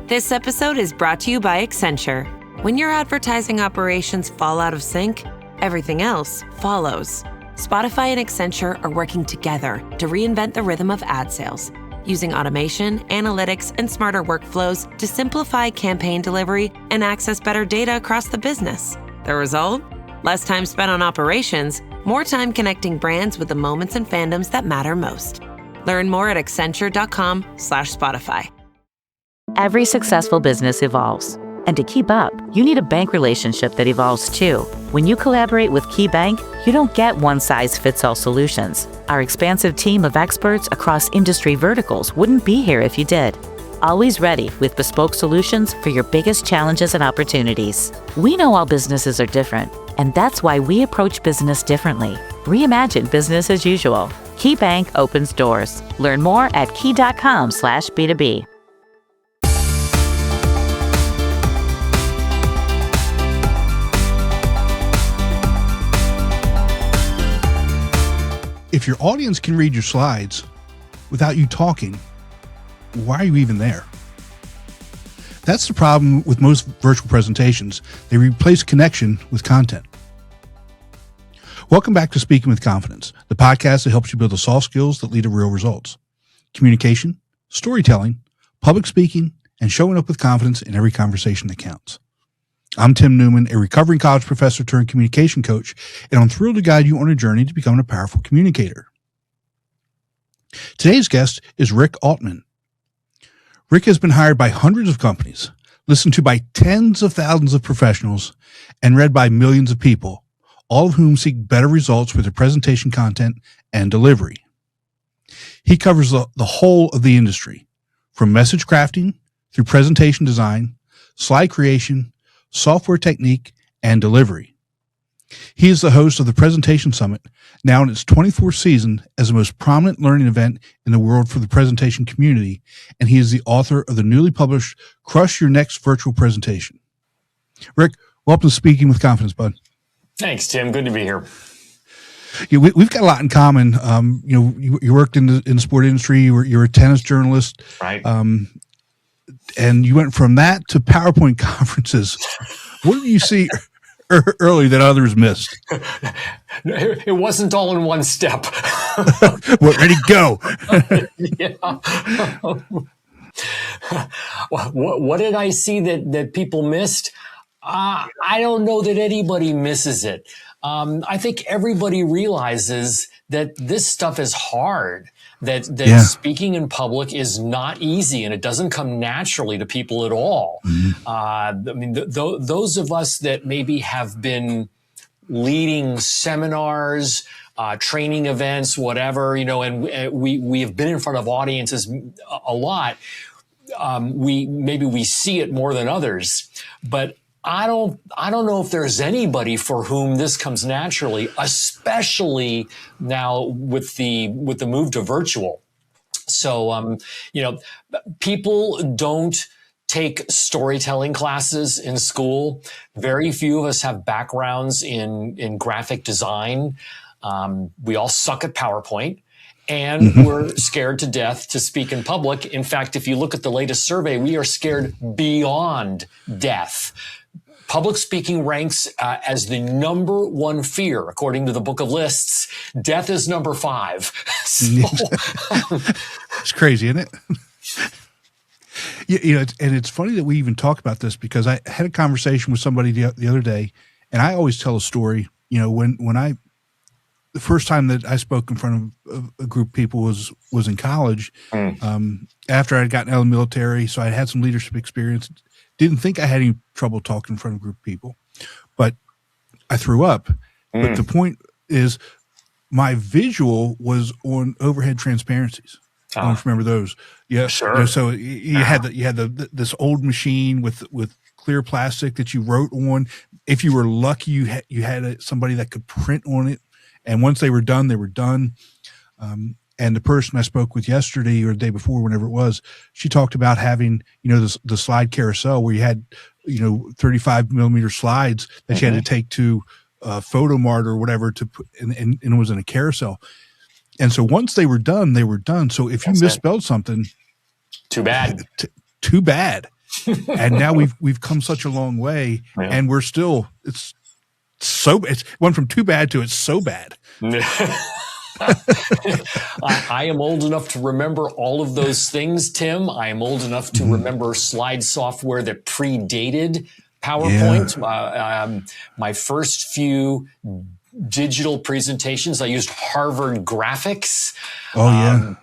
This episode is brought to you by Accenture. When your advertising operations fall out of sync, everything else follows. Spotify and Accenture are working together to reinvent the rhythm of ad sales, using automation, analytics, and smarter workflows to simplify campaign delivery and access better data across the business. The result? Less time spent on operations, more time connecting brands with the moments and fandoms that matter most. Learn more at accenture.com/Spotify. Every successful business evolves. And to keep up, you need a bank relationship that evolves too. When you collaborate with KeyBank, you don't get one-size-fits-all solutions. Our expansive team of experts across industry verticals wouldn't be here if you did. Always ready with bespoke solutions for your biggest challenges and opportunities. We know all businesses are different, and that's why we approach business differently. Reimagine business as usual. KeyBank opens doors. Learn more at key.com/B2B. If your audience can read your slides without you talking, why are you even there? That's the problem with most virtual presentations. They replace connection with content. Welcome back to Speaking with Confidence, the podcast that helps you build the soft skills that lead to real results. Communication, storytelling, public speaking, and showing up with confidence in every conversation that counts. I'm Tim Newman, a recovering college professor turned communication coach, and I'm thrilled to guide you on a journey to becoming a powerful communicator. Today's guest is Rick Altman. Rick has been hired by hundreds of companies, listened to by tens of thousands of professionals, and read by millions of people, all of whom seek better results with their presentation content and delivery. He covers the whole of the industry, from message crafting through presentation design, slide creation, software technique, and delivery. He is the host of the Presentation Summit, now in its 24th season as the most prominent learning event in the world for the presentation community, and he is the author of the newly published Crush Your Next Virtual Presentation. Rick, welcome to Speaking with Confidence, bud. Thanks, Tim. Good to be here. Yeah, we've got a lot in common. You worked in the sport industry. You're a tennis journalist, right? And you went from that to PowerPoint conferences. What did you see early that others missed? It wasn't all in one step. We're ready to go. Yeah. What did I see that people missed? I don't know that anybody misses it. I think everybody realizes that this stuff is hard. That speaking in public is not easy, and it doesn't come naturally to people at all. Mm-hmm. Those of us that maybe have been leading seminars, training events, whatever, and we have been in front of audiences a lot. We see it more than others, but I don't know if there's anybody for whom this comes naturally, especially now with the move to virtual. So, people don't take storytelling classes in school. Very few of us have backgrounds in graphic design. We all suck at PowerPoint. And we're scared to death to speak in public. In fact, if you look at the latest survey, we are scared beyond death. Public speaking ranks as the number one fear, according to the Book of Lists. Death is number 5. It's crazy, isn't it? And it's funny that we even talk about this because I had a conversation with somebody the other day, and I always tell a story. The first time that I spoke in front of a group of people was in college. After I'd gotten out of the military, so I had some leadership experience. Didn't think I had any trouble talking in front of a group of people, but I threw up. But the point is, my visual was on overhead transparencies. I don't know if you remember those. Yeah, sure. So you had this old machine with clear plastic that you wrote on. If you were lucky, you had somebody that could print on it. And once they were done, they were done. And the person I spoke with yesterday or the day before, whenever it was, she talked about having, the slide carousel where you had, 35 millimeter slides that you had to take to Photomart or whatever to put, and it was in a carousel. And so once they were done, they were done. So if you misspelled something, too bad. Too bad. And now we've come such a long way, and we're still it's went from too bad to it's so bad. I am old enough to remember all of those things, Tim. I am old enough to remember slide software that predated PowerPoint. My first few digital presentations, I used Harvard graphics. I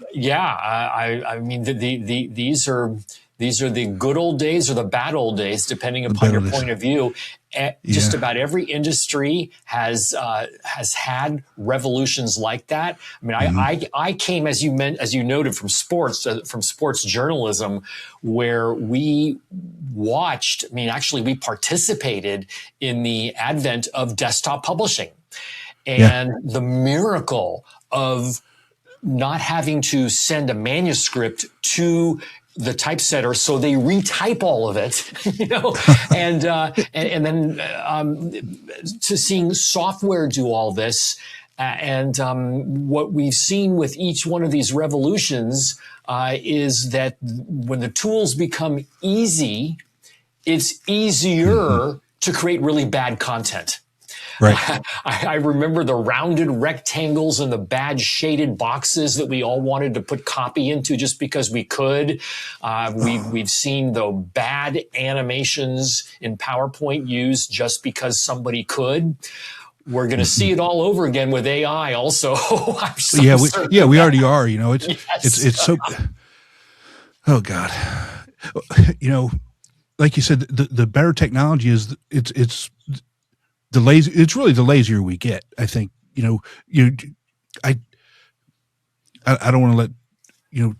mean, these are the good old days or the bad old days, depending upon your point of view. Just about every industry has had revolutions like that. I mean, I came, as you noted, from sports journalism, where we watched. I mean, actually, we participated in the advent of desktop publishing, and the miracle of not having to send a manuscript to the typesetter, so they retype all of it, and then to seeing software do all this, and what we've seen with each one of these revolutions is that when the tools become easy, it's easier to create really bad content. Right. I remember the rounded rectangles and the bad shaded boxes that we all wanted to put copy into just because we could. We've seen the bad animations in PowerPoint used just because somebody could. We're going to see it all over again with AI also. We already are. It's so, oh God. Like you said, the better technology is it's really the lazier we get. I think, I don't want to let,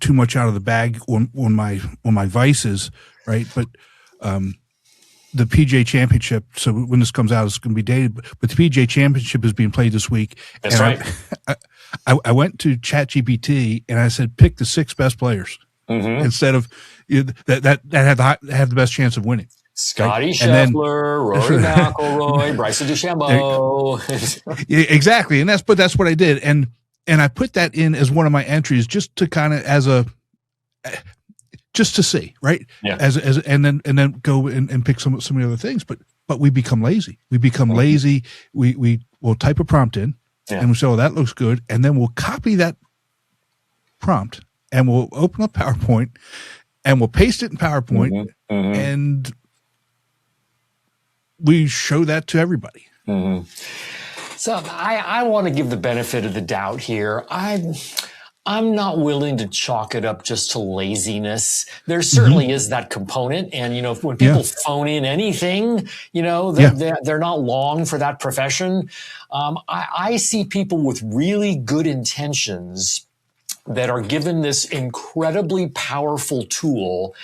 too much out of the bag on my vices. Right. But, the PGA Championship. So when this comes out, it's going to be dated, but the PGA Championship is being played this week. That's right. I went to ChatGPT and I said, pick the 6 best players instead of that have the best chance of winning. Scotty Scheffler, Rory McIlroy, Bryson DeChambeau. Yeah, exactly. And that's what I did. And I put that in as one of my entries just to kind of just to see, right? Yeah. And then go and pick some of the other things. But we become lazy. We become lazy. We will type a prompt in and we say, oh, that looks good. And then we'll copy that prompt and we'll open up PowerPoint and we'll paste it in PowerPoint and we show that to everybody. So I want to give the benefit of the doubt here. I'm not willing to chalk it up just to laziness. There certainly is that component. And, when people phone in anything, they're not long for that profession. I see people with really good intentions that are given this incredibly powerful tool,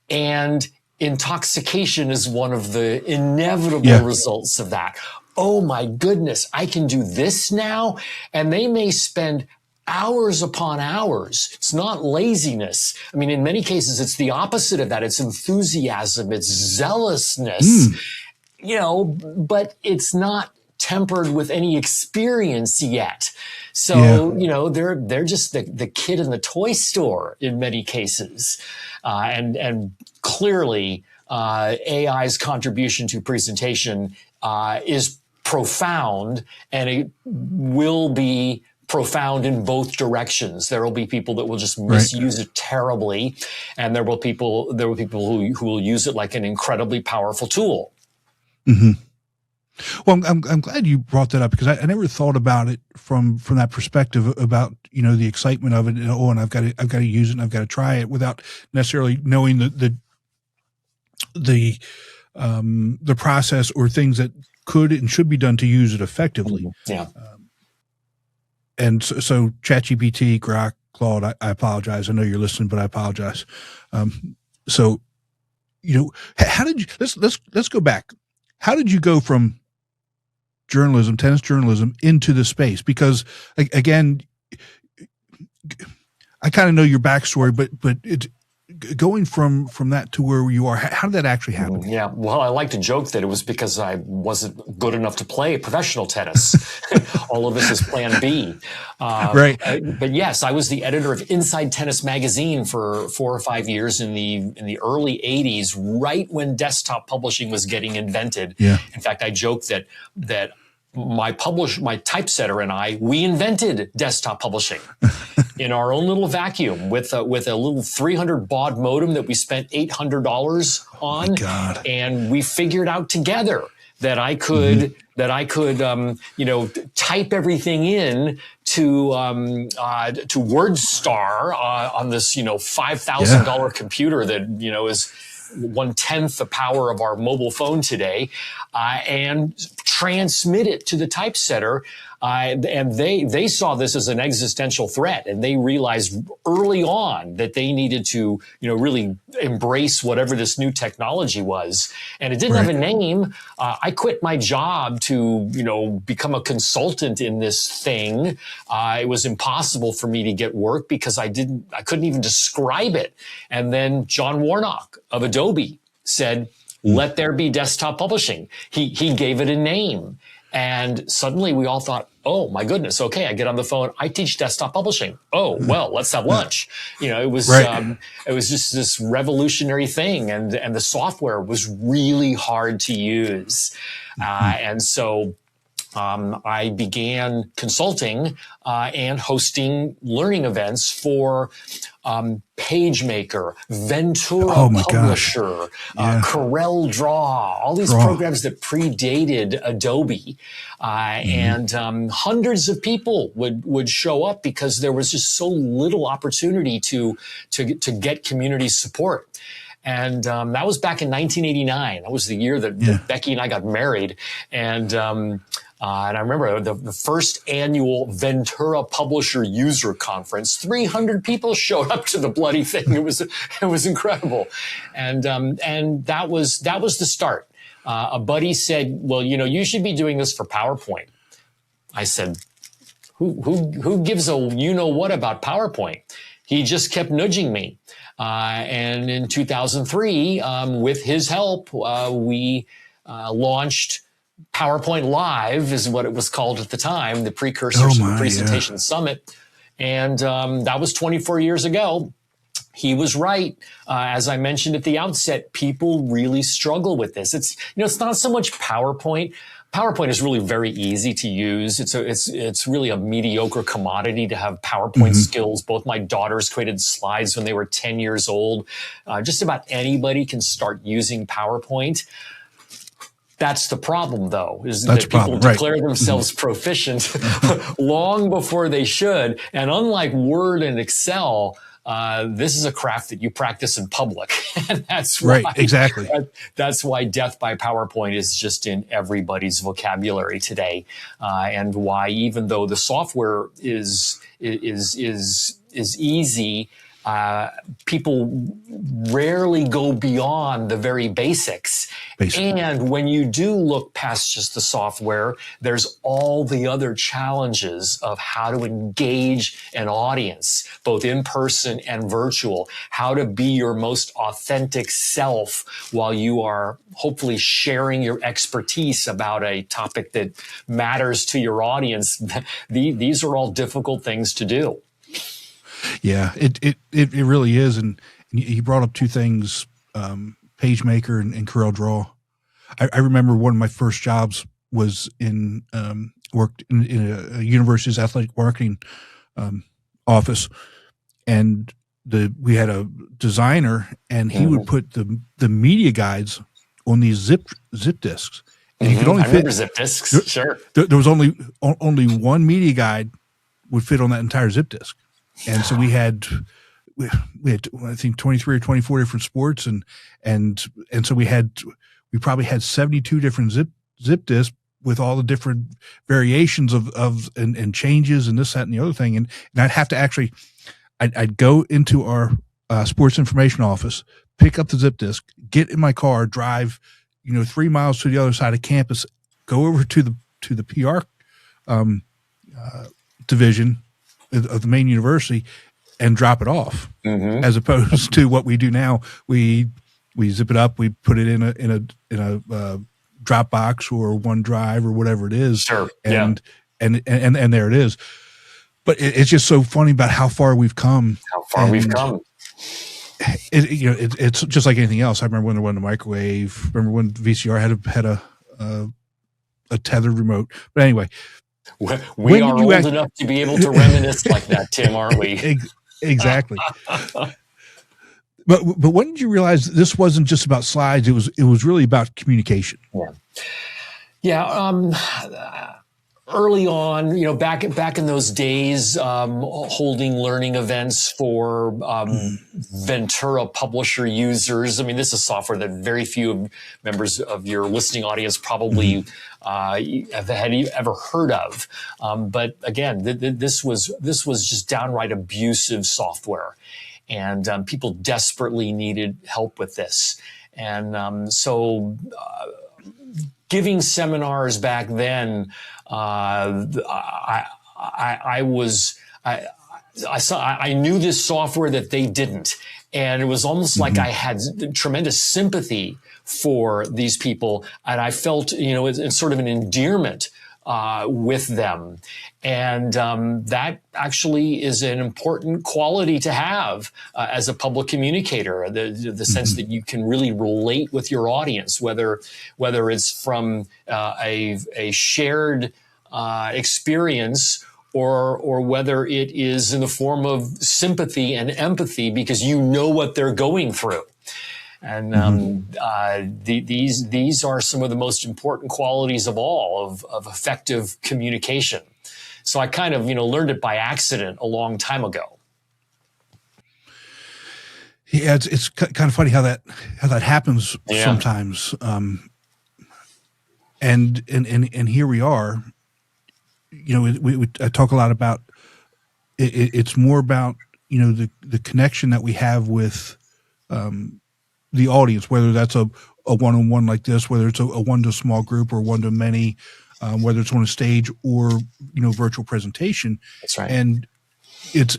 and intoxication is one of the inevitable results of that. Oh my goodness, I can do this now. And they may spend hours upon hours. It's not laziness. I mean, in many cases, it's the opposite of that. It's enthusiasm. It's zealousness, but it's not tempered with any experience yet. So, they're just the kid in the toy store in many cases. And clearly, AI's contribution to presentation is profound, and it will be profound in both directions. There will be people that will just misuse it terribly, and there will be people who will use it like an incredibly powerful tool. Well, I'm glad you brought that up, because I never thought about it from that perspective about the excitement of it. And I've got to use it and I've got to try it without necessarily knowing the process or things that could and should be done to use it effectively. And so ChatGPT, Grok, Claude, I apologize. I know you're listening, but I apologize. How did you, let's go back. How did you go from tennis journalism into the space? Because again, I kind of know your backstory, but going from that to where you are, how did that actually happen? Yeah, well, I like to joke that it was because I wasn't good enough to play professional tennis. All of this is Plan B. Right. But yes, I was the editor of Inside Tennis magazine for 4 or 5 years in the early '80s, right when desktop publishing was getting invented. Yeah. In fact, I joke that my typesetter and we invented desktop publishing in our own little vacuum with a little 300 baud modem that we spent $800 on. Oh my God. And we figured out together that I could type everything in to WordStar on this $5,000 computer that is 1/10 the power of our mobile phone today, and transmit it to the typesetter. And they saw this as an existential threat, and they realized early on that they needed to, really embrace whatever this new technology was. And it didn't have a name. I quit my job to, become a consultant in this thing. It was impossible for me to get work because I couldn't even describe it. And then John Warnock of Adobe said, "Let there be desktop publishing." He gave it a name. And suddenly we all thought, oh my goodness, okay, I get on the phone, I teach desktop publishing. Oh, well, let's have lunch. It was just this revolutionary thing, and the software was really hard to use. And so I began consulting and hosting learning events for PageMaker, Ventura Publisher, Corel Draw, all these programs that predated Adobe. And hundreds of people would show up because there was just so little opportunity to get community support. And that was back in 1989. That was the year that Becky and I got married. And I remember the first annual Ventura Publisher User Conference. 300 people showed up to the bloody thing. It was incredible, and that was the start. A buddy said, "Well, you should be doing this for PowerPoint." I said, "Who gives a what about PowerPoint?" He just kept nudging me, and in 2003, with his help, we launched PowerPoint Live, is what it was called at the time, the precursor to the Presentation Summit. And that was 24 years ago. He was right. As I mentioned at the outset, people really struggle with this. It's not so much PowerPoint. PowerPoint is really very easy to use. It's really a mediocre commodity to have PowerPoint skills. Both my daughters created slides when they were 10 years old. Just about anybody can start using PowerPoint. That's the problem, though, is that people declare themselves proficient long before they should. And unlike Word and Excel, this is a craft that you practice in public. And that's why, exactly. That's why death by PowerPoint is just in everybody's vocabulary today. And why, even though the software is easy, people rarely go beyond the very basics. And when you do look past just the software, there's all the other challenges of how to engage an audience, both in person and virtual, how to be your most authentic self while you are hopefully sharing your expertise about a topic that matters to your audience. These are all difficult things to do. Yeah, it really is. And you brought up two things, PageMaker and Corel Draw. I remember one of my first jobs was worked in a university's athletic marketing office, and we had a designer, and he would put the media guides on these zip disks, and you could only fit zip disks. Sure, there was only one media guide would fit on that entire zip disk. And so we had I think 23 or 24 different sports, and so we probably had 72 different zip disks with all the different variations of changes and this, that, and the other thing. And I'd have to I'd go into our sports information office, pick up the zip disk, get in my car, drive 3 miles to the other side of campus, go over to the PR division of the main university, and drop it off, as opposed to what we do now. We zip it up, we put it in a Dropbox or OneDrive or whatever it is, Sure. and there it is. But it's just so funny about how far we've come. We've come. It's just like anything else. I remember when there wasn't a microwave. Remember when VCR had a tethered remote. But anyway, we are old enough to be able to reminisce like that, Tim, aren't we? Exactly. But when did you realize this wasn't just about slides? It was really about communication. Yeah. Early on, back in those days, holding learning events for Ventura publisher users. I mean, this is software that very few members of your listening audience probably had ever heard of. But again, this was just downright abusive software, and people desperately needed help with this. And so giving seminars back then, I knew this software that they didn't, and it was almost like I had tremendous sympathy for these people, and I felt, it's sort of an endearment with them, and that actually is an important quality to have as a public communicator. The sense that you can really relate with your audience, whether it's from a shared experience or whether it is in the form of sympathy and empathy because you know what they're going through. And these are some of the most important qualities of all of effective communication. So I kind of learned it by accident a long time ago. Yeah, it's kind of funny how that happens sometimes. And here we are. I talk a lot about it. It's more about the connection that we have with the audience, whether that's a one-on-one like this, whether it's a one to small group or one to many, whether it's on a stage or virtual presentation. That's right. And it's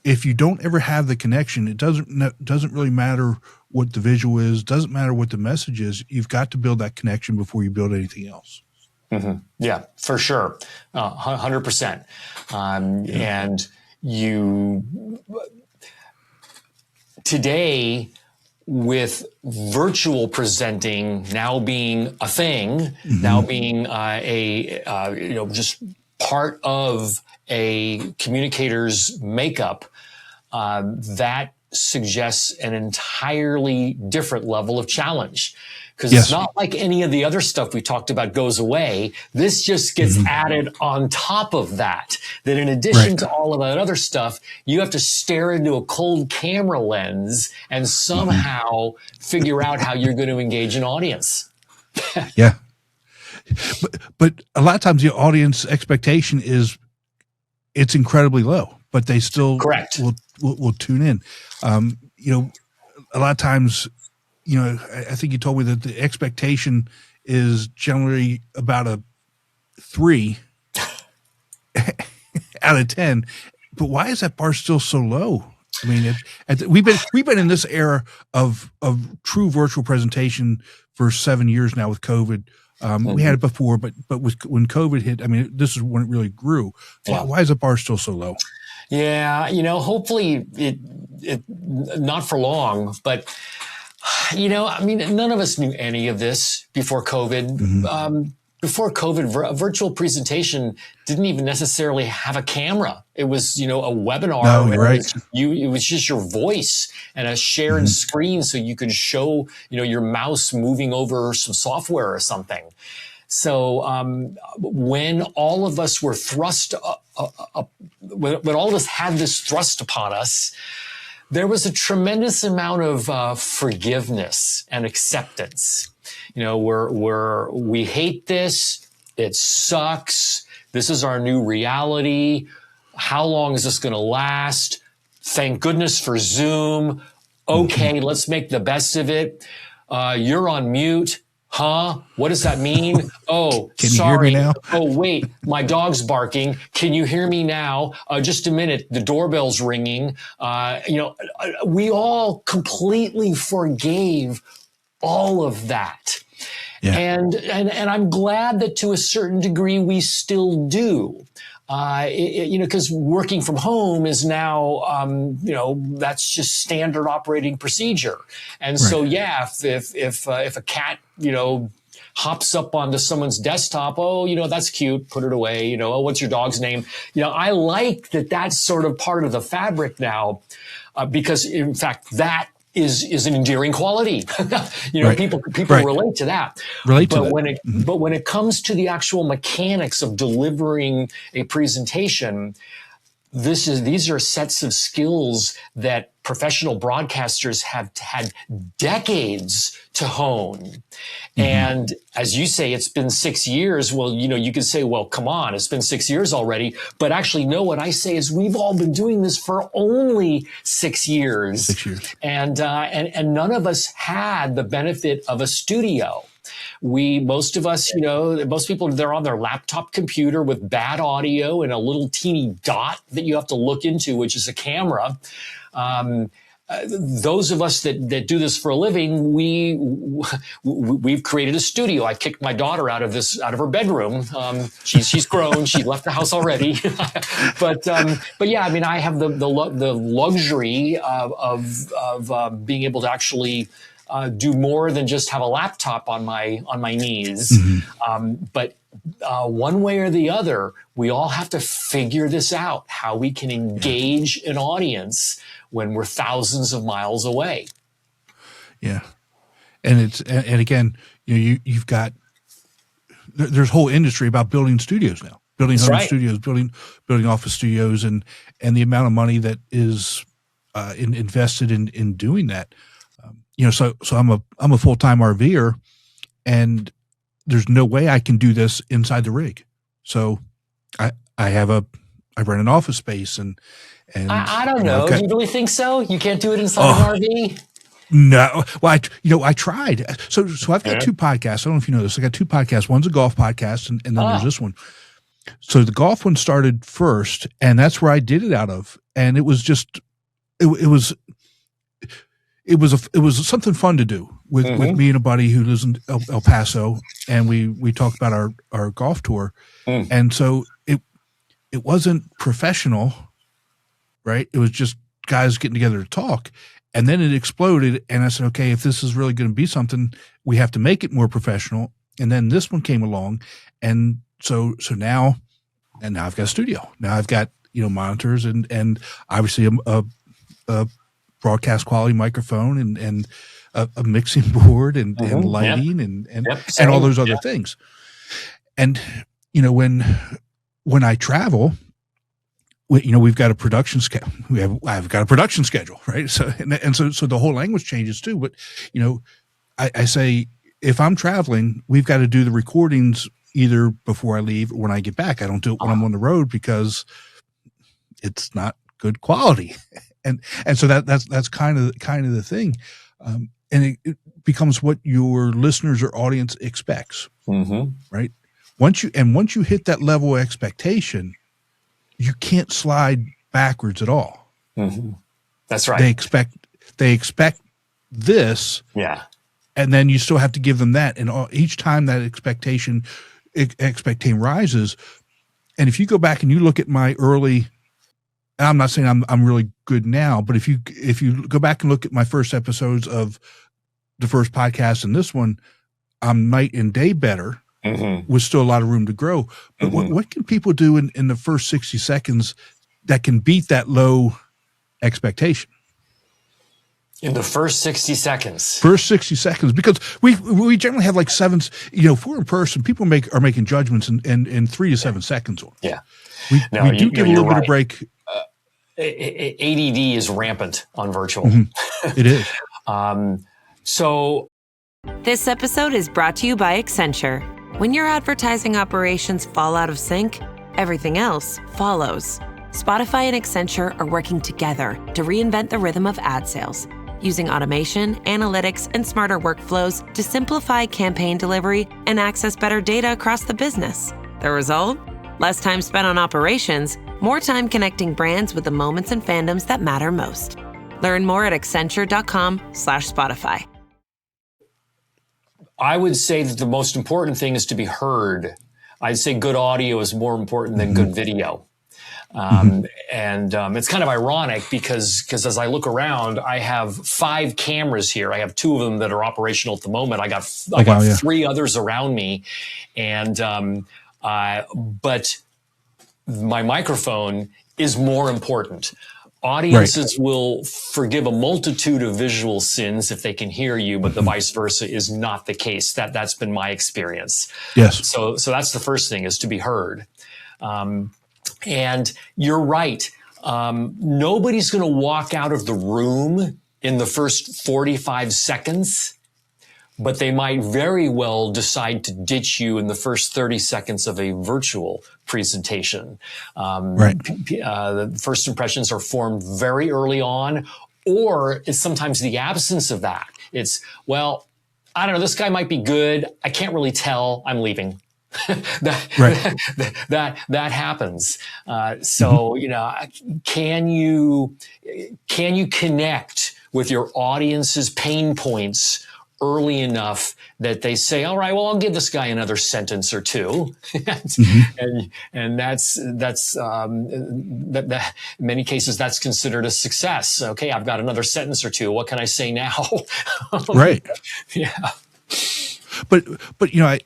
if you don't ever have the connection, it doesn't really matter what the visual is, doesn't matter what the message is. You've got to build that connection before you build anything else. Yeah, for sure. 100%. And today, with virtual presenting now being a thing, now being just part of a communicator's makeup, that suggests an entirely different level of challenge. Because it's not like any of the other stuff we talked about goes away. This just gets added on top of that. That in addition to all of that other stuff, you have to stare into a cold camera lens and somehow figure out how you're going to engage an audience. Yeah. But a lot of times the audience expectation is it's incredibly low, but they still will tune in. A lot of times, I think you told me that the expectation is generally about a 3 out of 10. But why is that bar still so low? I mean, we've been in this era of true virtual presentation for 7 years now with COVID. We had it before, but when COVID hit, I mean, this is when it really grew. Why is the bar still so low? Yeah, hopefully it not for long, but I mean, none of us knew any of this before COVID. Before COVID, a virtual presentation didn't even necessarily have a camera. It was, a webinar. No, you're right. It was just your voice and a shared screen so you could show, your mouse moving over some software or something. So when all of us were thrust when all of us had this thrust upon us, there was a tremendous amount of forgiveness and acceptance. We hate this. It sucks. This is our new reality. How long is this going to last? Thank goodness for Zoom. Okay, let's make the best of it. You're on mute. Huh? What does that mean? Oh, Can you sorry. hear me now? Oh, wait, my dog's barking. Can you hear me now? Just a minute. The doorbell's ringing. We all completely forgave all of that. Yeah. And I'm glad that to a certain degree we still do. Because working from home is now, that's just standard operating procedure. And so, yeah, if a cat, hops up onto someone's desktop, oh, that's cute, put it away, oh, what's your dog's name? I like that that's sort of part of the fabric now, because in fact, that is an endearing quality. People relate to that. But when it comes to the actual mechanics of delivering a presentation, these are sets of skills that professional broadcasters have had decades to hone. Mm-hmm. And as you say, it's been 6 years. Well, you could say, well, come on, it's been 6 years already. But actually, no, what I say is we've all been doing this for only 6 years. 6 years. And none of us had the benefit of a studio. Most people, they're on their laptop computer with bad audio and a little teeny dot that you have to look into, which is a camera. Those of us that do this for a living, we've created a studio. I kicked my daughter out of her bedroom. She's grown. She left the house already. but yeah, I mean, I have the luxury of being able to actually do more than just have a laptop on my knees. Mm-hmm. But one way or the other, we all have to figure this out, how we can engage an audience when we're thousands of miles away. Yeah. And again, you've got, there's a whole industry about building studios now, building home studios, building office studios, and the amount of money that is invested in doing that. So I'm a full-time RVer, and there's no way I can do this inside the rig. So I rent an office space and I don't know. Do you really think so? You can't do it inside an RV? No. Well, I tried. So I've got two podcasts. I don't know if you know this. I got two podcasts. One's a golf podcast, and then there's this one. So the golf one started first, and that's where I did it out of. And it was just, it was something fun to do with me and a buddy who lives in El Paso, and we talked about our golf tour. And so it wasn't professional, right? It was just guys getting together to talk. And then it exploded, and I said, okay, if this is really going to be something, we have to make it more professional. And then this one came along, and so now I've got a studio. Now I've got monitors and obviously a broadcast quality microphone and a mixing board and lighting and all those other things. And when I travel, we've got a production schedule. I've got a production schedule, right? So so the whole language changes too. But I say if I'm traveling, we've got to do the recordings either before I leave or when I get back. I don't do it when I'm on the road because it's not good quality. And so that's kind of the thing, and it becomes what your listeners or audience expects, right? Once you hit that level of expectation, you can't slide backwards at all. That's right. They expect this, and then you still have to give them that. And each time that expectation rises, and if you go back and you look at my early. I'm not saying I'm really good now, but if you go back and look at my first episodes of the first podcast and this one, I'm night and day better with still a lot of room to grow. But what can people do in the first 60 seconds that can beat that low expectation? In the first 60 seconds. Because we generally have like seven. If we're in person, people are making judgments in 3 to 7 seconds. Yeah, we do give a little bit of break. ADD is rampant on virtual. It is. So this episode is brought to you by Accenture. When your advertising operations fall out of sync, everything else follows. Spotify and Accenture are working together to reinvent the rhythm of ad sales. using automation, analytics, and smarter workflows to simplify campaign delivery and access better data across the business. The result? Less time spent on operations, more time connecting brands with the moments and fandoms that matter most. Learn more at Accenture.com/Spotify. I would say that the most important thing is to be heard. I'd say good audio is more important than good video. It's kind of ironic because as I look around, I have 5 cameras here. I have 2 of them that are operational at the moment. I got 3 others around me. But my microphone is more important. Audiences will forgive a multitude of visual sins if they can hear you, but the vice versa is not the case. That's been my experience. Yes. So that's the first thing, is to be heard. And you're right. Nobody's going to walk out of the room in the first 45 seconds, but they might very well decide to ditch you in the first 30 seconds of a virtual presentation. The first impressions are formed very early on, or it's sometimes the absence of that. It's, well, I don't know, this guy might be good. I can't really tell. I'm leaving. that happens. Can you connect with your audience's pain points early enough that they say, all right, well, I'll give this guy another sentence or 2. And that's in many cases, that's considered a success. Okay, I've got another sentence or 2. What can I say now? Right. Yeah. But I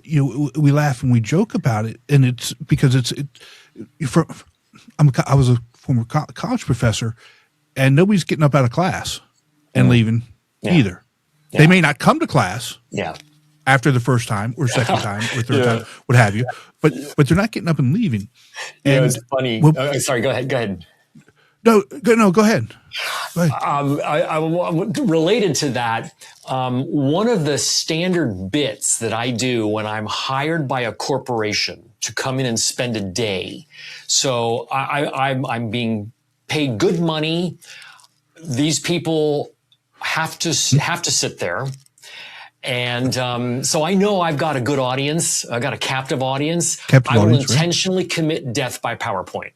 we laugh and we joke about it, and it's because I was a former college professor, and nobody's getting up out of class and leaving either. Yeah. They may not come to class after the first time or second time or third time, what have you, but they're not getting up and leaving. And it's funny. Sorry, go ahead. No, go ahead. Related to that, one of the standard bits that I do when I'm hired by a corporation to come in and spend a day. So I'm being paid good money. These people have to sit there. And so I know I've got a good audience. I've got a captive audience. I will intentionally commit death by PowerPoint.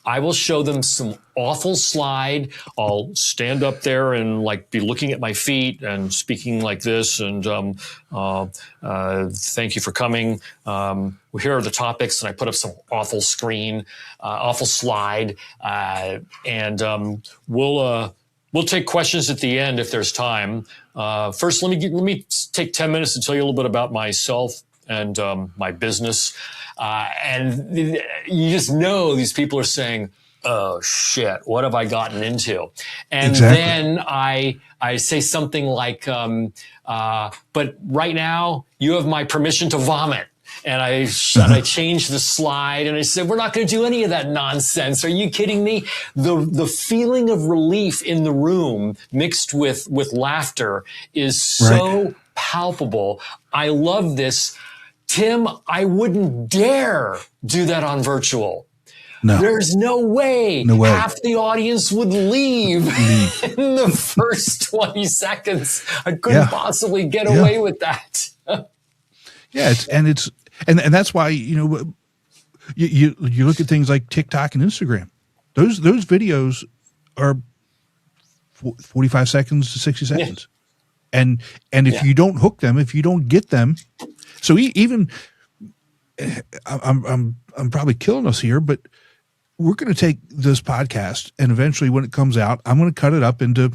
I will show them some awful slide. I'll stand up there and be looking at my feet and speaking like this. And thank you for coming. Here are the topics. And I put up some awful screen, awful slide. We'll take questions at the end if there's time. First, let me take 10 minutes to tell you a little bit about myself and my business. And you just know these people are saying, oh, shit, what have I gotten into? And then I say something like, but right now you have my permission to vomit. And I changed the slide and I said, we're not going to do any of that nonsense. Are you kidding me? The feeling of relief in the room mixed with laughter is so palpable. I love this. Tim, I wouldn't dare do that on virtual. No. There's no way. Half the audience would leave in the first 20 seconds. I couldn't possibly get away with that. And that's why, you look at things like TikTok and Instagram. Those videos are 45 seconds to 60 seconds. And if you don't hook them, if you don't get them, so even I'm probably killing us here, but we're going to take this podcast and eventually when it comes out, I'm going to cut it up into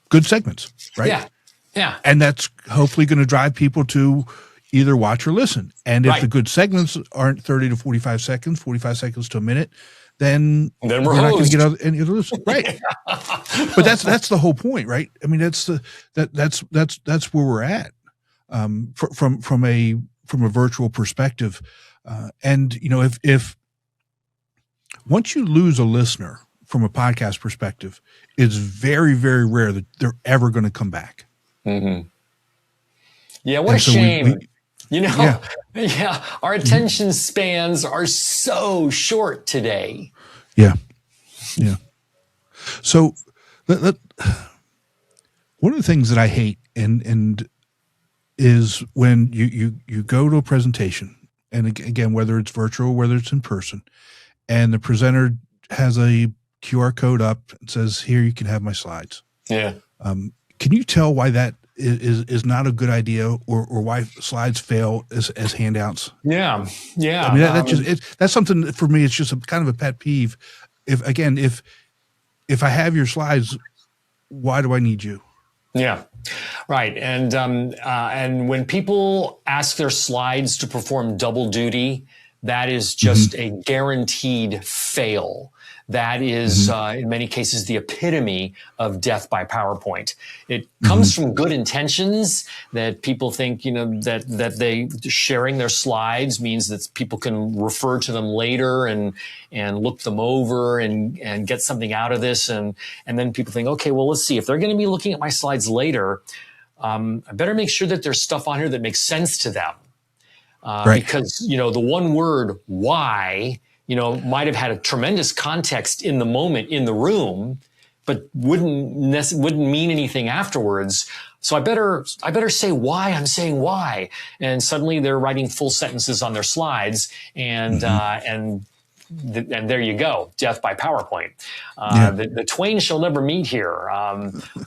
good segments, right? Yeah. And that's hopefully going to drive people to either watch or listen. And if the good segments aren't 30 to 45 seconds, 45 seconds to a minute, then we're not going to get any other listen. Right. But that's the whole point, right? I mean, that's where we're at. From a virtual perspective. And if once you lose a listener from a podcast perspective, it's very, very rare that they're ever going to come back. Mm-hmm. Yeah. What a shame. Our attention spans are so short today. Yeah. So One of the things that I hate and is when you go to a presentation, and again, whether it's virtual, whether it's in person, and the presenter has a QR code up and says, "Here, you can have my slides." Yeah. Can you tell why that is not a good idea, or why slides fail as handouts? Yeah. I mean, that's something for me. It's just kind of a pet peeve. If I have your slides, why do I need you? Yeah, right. And when people ask their slides to perform double duty, that is just a guaranteed fail. That is, in many cases, the epitome of death by PowerPoint. It comes from good intentions that people think, that they sharing their slides means that people can refer to them later and look them over and get something out of this. And then people think, okay, well, let's see. If they're going to be looking at my slides later, I better make sure that there's stuff on here that makes sense to them. Right. Because, the one word, why, might have had a tremendous context in the moment in the room, but wouldn't mean anything afterwards. So I better say why I'm saying why. And suddenly they're writing full sentences on their slides, and there you go, death by PowerPoint. The twain shall never meet here.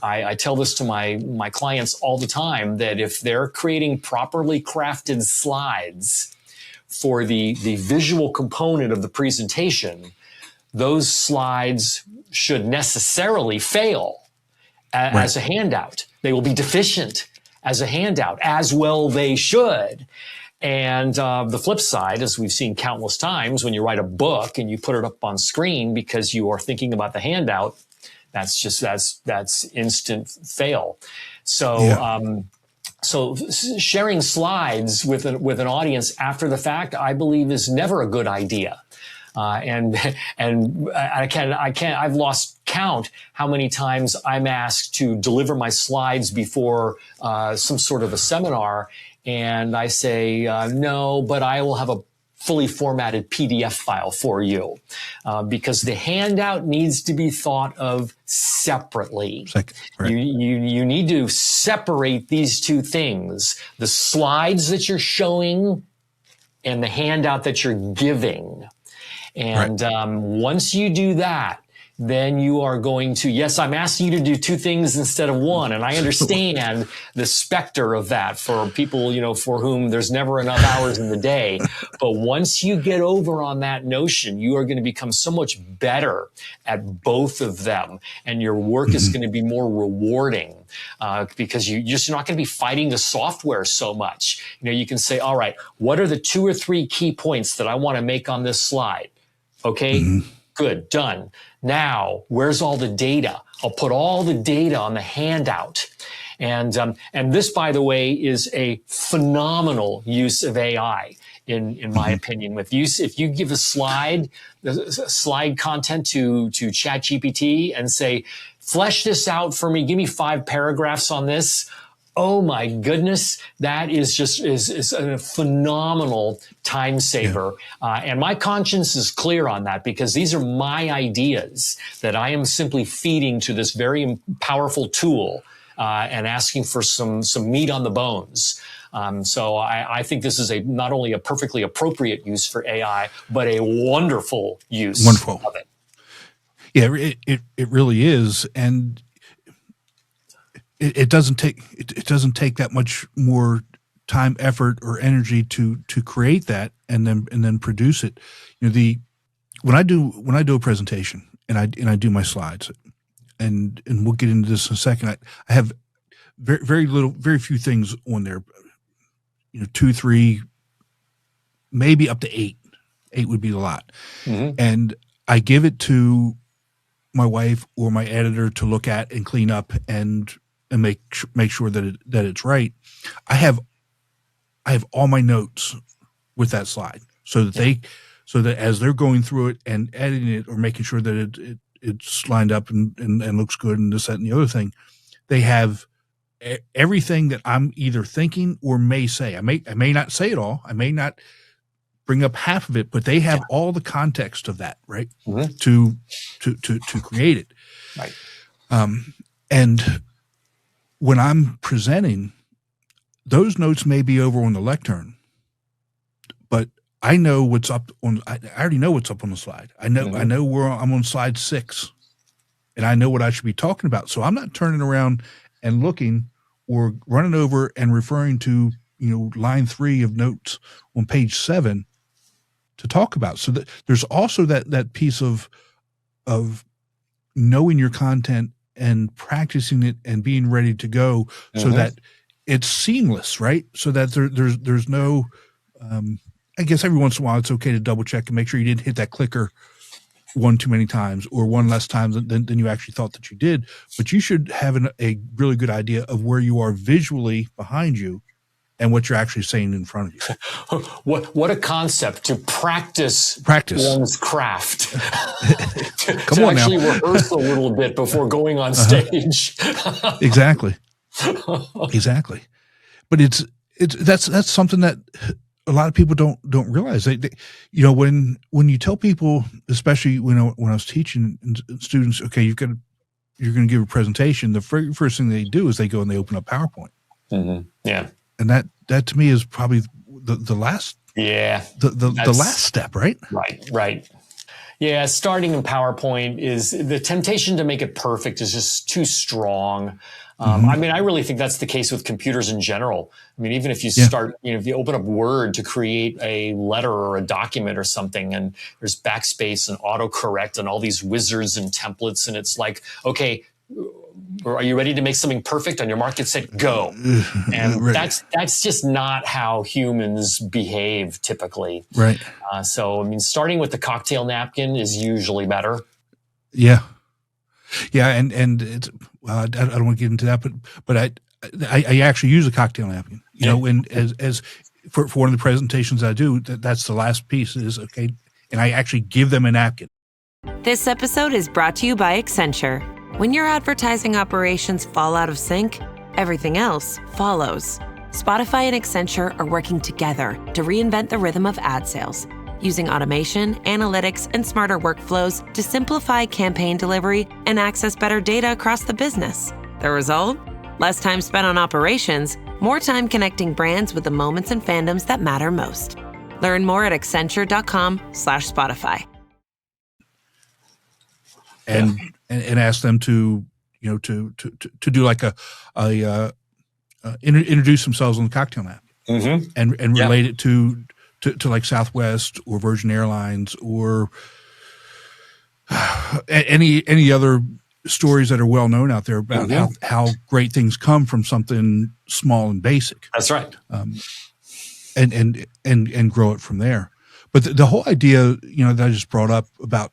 I tell this to my clients all the time, that if they're creating properly crafted slides for the visual component of the presentation, those slides should necessarily fail as a handout. They will be deficient as a handout, as well they should. And the flip side, as we've seen countless times, when you write a book and you put it up on screen because you are thinking about the handout, that's instant fail. So so sharing slides with an audience after the fact, I believe, is never a good idea. I've lost count how many times I'm asked to deliver my slides before some sort of a seminar. And I say, no, but I will have a fully formatted PDF file for you, because the handout needs to be thought of separately. Right. You need to separate these two things: the slides that you're showing and the handout that you're giving. And once you do that, then you are going to, yes, I'm asking you to do two things instead of one. And I understand the specter of that for people, for whom there's never enough hours in the day. But once you get over on that notion, you are going to become so much better at both of them. And your work is going to be more rewarding, because you're just not going to be fighting the software so much. You can say, all right, what are the 2 or 3 key points that I want to make on this slide? Okay, good, done. Now, where's all the data? I'll put all the data on the handout. And this, by the way, is a phenomenal use of AI, in my opinion. If you give a slide content to ChatGPT and say, flesh this out for me, give me 5 paragraphs on this. Oh my goodness, that is a phenomenal time saver. And my conscience is clear on that, because these are my ideas that I am simply feeding to this very powerful tool, and asking for some meat on the bones. So I think this is not only a perfectly appropriate use for AI, but a wonderful use of it. Yeah, it really is. And it doesn't take that much more time, effort, or energy to create that and then produce it. When I do a presentation and I do my slides, and we'll get into this in a second. I have very few things on there. 2, 3, maybe up to 8. 8 would be a lot. And I give it to my wife or my editor to look at and clean up and make sure that it's right. I have all my notes with that slide, so that as they're going through it and editing it or making sure that it's lined up and looks good and this, that, and the other thing, they have everything that I'm either thinking or may say. I may not say it all. I may not bring up half of it, but they have all the context of that, right? To create it. Right. And when I'm presenting, those notes may be over on the lectern, but I know what's up on. I already know what's up on the slide. I know where I'm on slide 6, and I know what I should be talking about. So I'm not turning around and looking or running over and referring to line 3 of notes on page 7 to talk about. So there's also that piece of knowing your content and practicing it and being ready to go, so that it's seamless, right? So that there's no. I guess every once in a while it's okay to double check and make sure you didn't hit that clicker one too many times or one less times than you actually thought that you did. But you should have a really good idea of where you are visually behind you and what you're actually saying in front of you. What a concept to practice one's craft. Come on actually now. rehearse a little bit before going on stage. Exactly. But that's something that a lot of people don't realize. They when you tell people, especially when I was teaching students, okay, you're going to give a presentation, the first thing they do is they go and they open up PowerPoint. Yeah. And that to me is probably the last the last step, right? Right. Yeah, starting in PowerPoint is the temptation to make it perfect is just too strong. I mean, I really think that's the case with computers in general. I mean, even if you start, if you open up Word to create a letter or a document or something, and there's backspace and autocorrect and all these wizards and templates, and it's like, okay, are you ready to make something perfect? On your mark, get set, go. And that's just not how humans behave typically. Right. So, I mean, starting with the cocktail napkin is usually better. Yeah. Yeah. And it's, I don't want to get into that, but I actually use a cocktail napkin, and as for one of the presentations I do, that's the last piece is okay. And I actually give them a napkin. This episode is brought to you by Accenture. When your advertising operations fall out of sync, everything else follows. Spotify and Accenture are working together to reinvent the rhythm of ad sales, using automation, analytics, and smarter workflows to simplify campaign delivery and access better data across the business. The result? Less time spent on operations, more time connecting brands with the moments and fandoms that matter most. Learn more at accenture.com/Spotify. And ask them to do like introduce themselves on the cocktail napkin, and relate it to like Southwest or Virgin Airlines or any other stories that are well known out there about how great things come from something small and basic. That's right. And grow it from there. But the whole idea, that I just brought up about,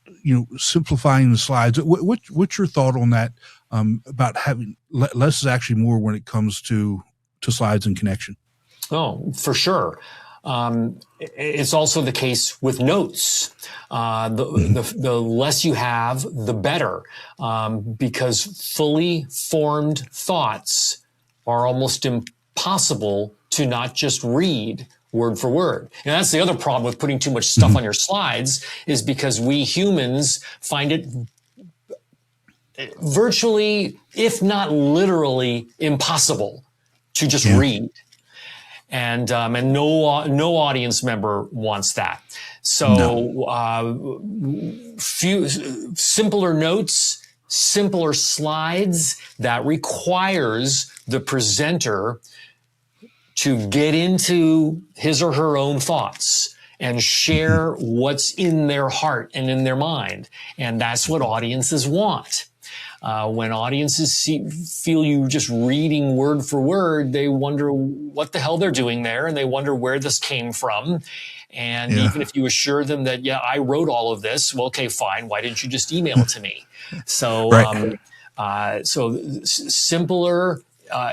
simplifying the slides, what's your thought on that, about having less is actually more when it comes to slides and connection? Oh, for sure. It's also the case with notes. The less you have, the better, because fully formed thoughts are almost impossible to not just read word for word. And that's the other problem with putting too much stuff on your slides, is because we humans find it virtually, if not literally, impossible to just read. And no audience member wants that. So few simpler notes, simpler slides, that requires the presenter to get into his or her own thoughts and share what's in their heart and in their mind. And that's what audiences want. When audiences feel you just reading word for word, they wonder what the hell they're doing there, and they wonder where this came from. And even if you assure them that, I wrote all of this, well, okay, fine. Why didn't you just email it to me? So, simpler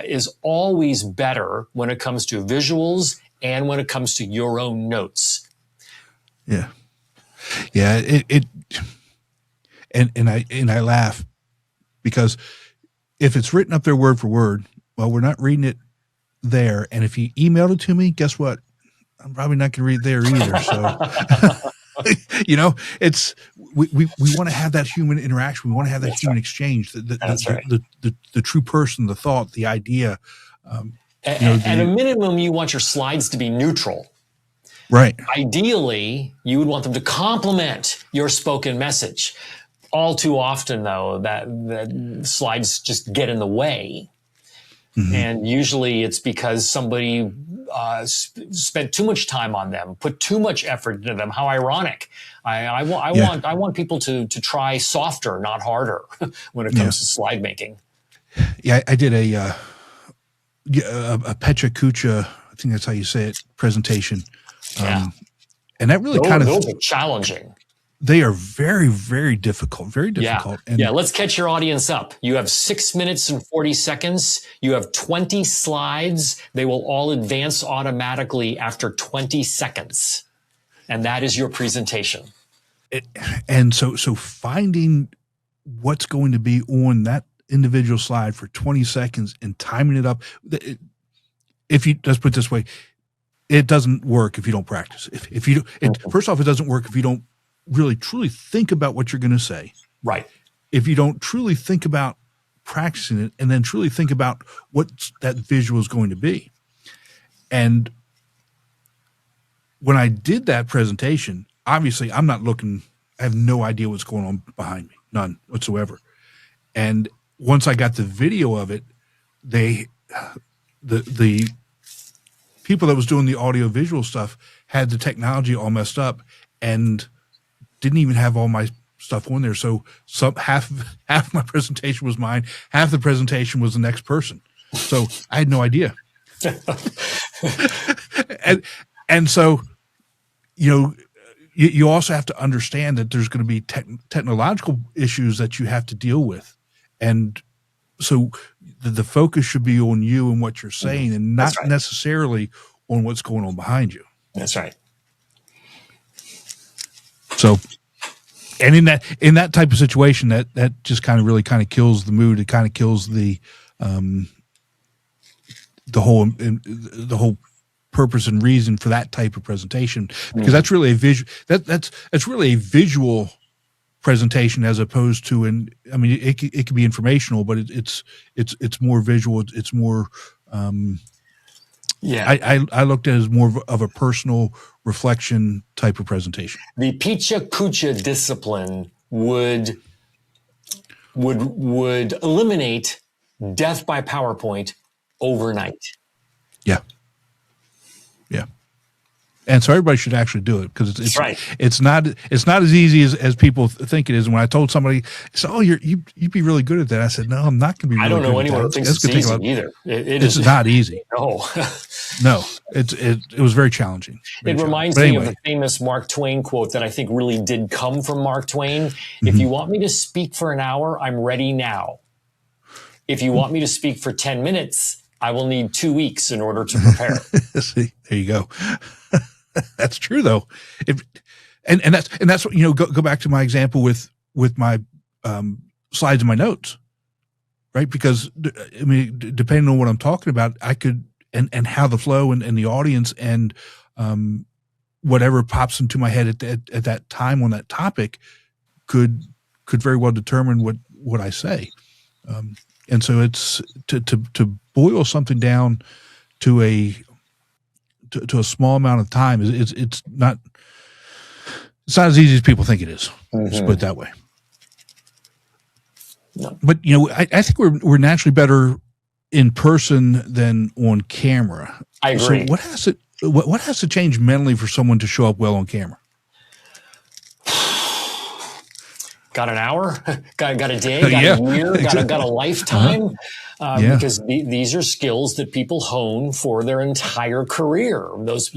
is always better when it comes to visuals and when it comes to your own notes. Yeah. And I laugh, because if it's written up there word for word, well, we're not reading it there. And if you emailed it to me, guess what? I'm probably not going to read it there either. So, we want to have that human interaction. We want to have that That's human right. exchange. That's right. The true person, the thought, the idea. At a minimum, you want your slides to be neutral. Right. Ideally, you would want them to complement your spoken message. All too often, though, that slides just get in the way. Mm-hmm. And usually it's because somebody spent too much time on them, put too much effort into them. How ironic. I want people to try softer, not harder when it comes to slide making. Yeah, I did a Pecha Kucha, I think that's how you say it, presentation. And that really those are challenging. They are very, very difficult, very difficult. Yeah, let's catch your audience up. You have 6 minutes and 40 seconds. You have 20 slides. They will all advance automatically after 20 seconds. And that is your presentation. And so finding what's going to be on that individual slide for 20 seconds and timing it up. Let's put it this way, it doesn't work if you don't practice. If you first off, it doesn't work if you don't really truly think about what you're going to say. Right. If you don't truly think about practicing it and then truly think about what that visual is going to be. And when I did that presentation, obviously I'm not looking, I have no idea what's going on behind me, none whatsoever. And once I got the video of it, the people that was doing the audio visual stuff had the technology all messed up and didn't even have all my stuff on there. So half my presentation was mine, half the presentation was the next person. So I had no idea. and so, you also have to understand that there's going to be technological issues that you have to deal with. And so the focus should be on you and what you're saying and not necessarily on what's going on behind you. That's right. So, and in that type of situation, that just kind of really kind of kills the mood. It kind of kills the whole purpose and reason for that type of presentation, because that's really a that's really a visual presentation as opposed to it can be informational, but it's more visual. It's more. I looked at it as more of a personal reflection type of presentation. The Pecha Kucha discipline would eliminate death by PowerPoint overnight. Yeah. And so everybody should actually do it, because it's not as easy as people think it is. And when I told somebody, said, "Oh, you'd be really good at that," I said, "No, I'm not going to be." I don't know anyone who thinks it's easy either. It's not easy. No, it was very challenging. It reminds me of the famous Mark Twain quote that I think really did come from Mark Twain. Mm-hmm. If you want me to speak for an hour, I'm ready now. If you want me to speak for 10 minutes, I will need 2 weeks in order to prepare. See, there you go. That's true, though. And that's what, go back to my example with my slides and my notes, right? Because depending on what I'm talking about, I could and how the flow and the audience and whatever pops into my head at that time on that topic could very well determine what I say. And so it's to boil something down to a small amount of time it's not as easy as people think it is. Mm-hmm. Let's put it that way. No. But I think we're naturally better in person than on camera. I agree. So what has to change mentally for someone to show up well on camera? Got an hour? got a day? Got a year? Exactly. Got a lifetime? Because these are skills that people hone for their entire career. Those,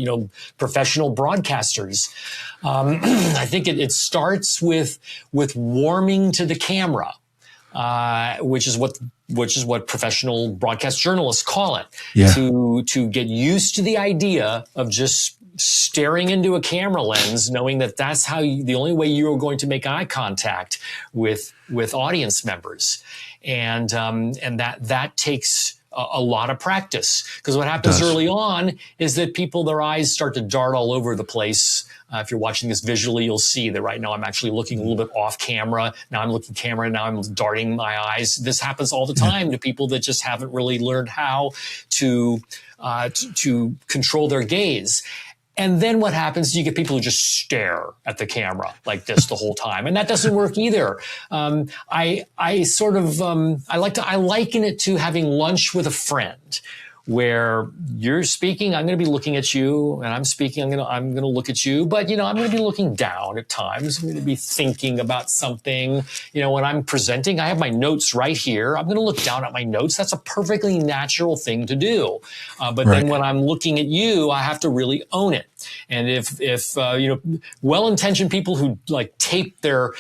professional broadcasters. I think it starts with warming to the camera, which is what professional broadcast journalists call it. Yeah. To get used to the idea of just staring into a camera lens, knowing that that's the only way you're going to make eye contact with audience members. And that takes a lot of practice, because what happens early on is that their eyes start to dart all over the place. If you're watching this visually, you'll see that right now I'm actually looking a little bit off camera. Now I'm looking camera. Now I'm darting my eyes. This happens all the time to people that just haven't really learned how to control their gaze. And then what happens is you get people who just stare at the camera like this the whole time. And that doesn't work either. I liken it to having lunch with a friend, where you're speaking, I'm going to be looking at you, and I'm speaking, I'm going to look at you, but I'm going to be looking down at times. I'm going to be thinking about something. When I'm presenting, I have my notes right here. I'm going to look down at my notes. That's a perfectly natural thing to do. But then when I'm looking at you, I have to really own it. And if well-intentioned people who like tape a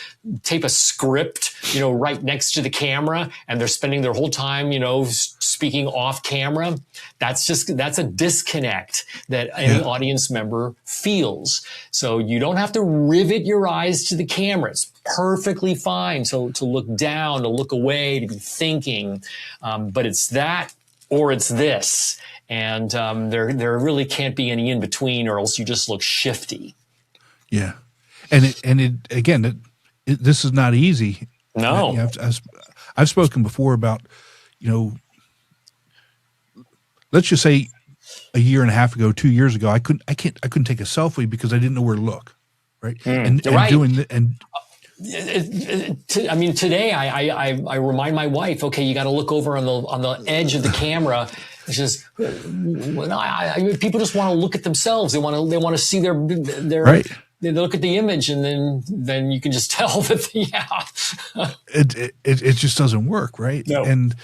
script, right next to the camera, and they're spending their whole time, speaking off camera, that's a disconnect that any audience member feels. So you don't have to rivet your eyes to the camera. It's perfectly fine. So to look down, to look away, to be thinking, but it's that or it's this. And there really can't be any in between, or else you just look shifty. Yeah, and this is not easy. No, I've spoken before about, let's just say a year and a half ago, 2 years ago, I couldn't take a selfie because I didn't know where to look, right? Today I remind my wife, okay, you got to look over on the edge of the camera. It's just people just want to look at themselves. They want to see their right. They look at the image, and then you can just tell that it just doesn't work, right? No. And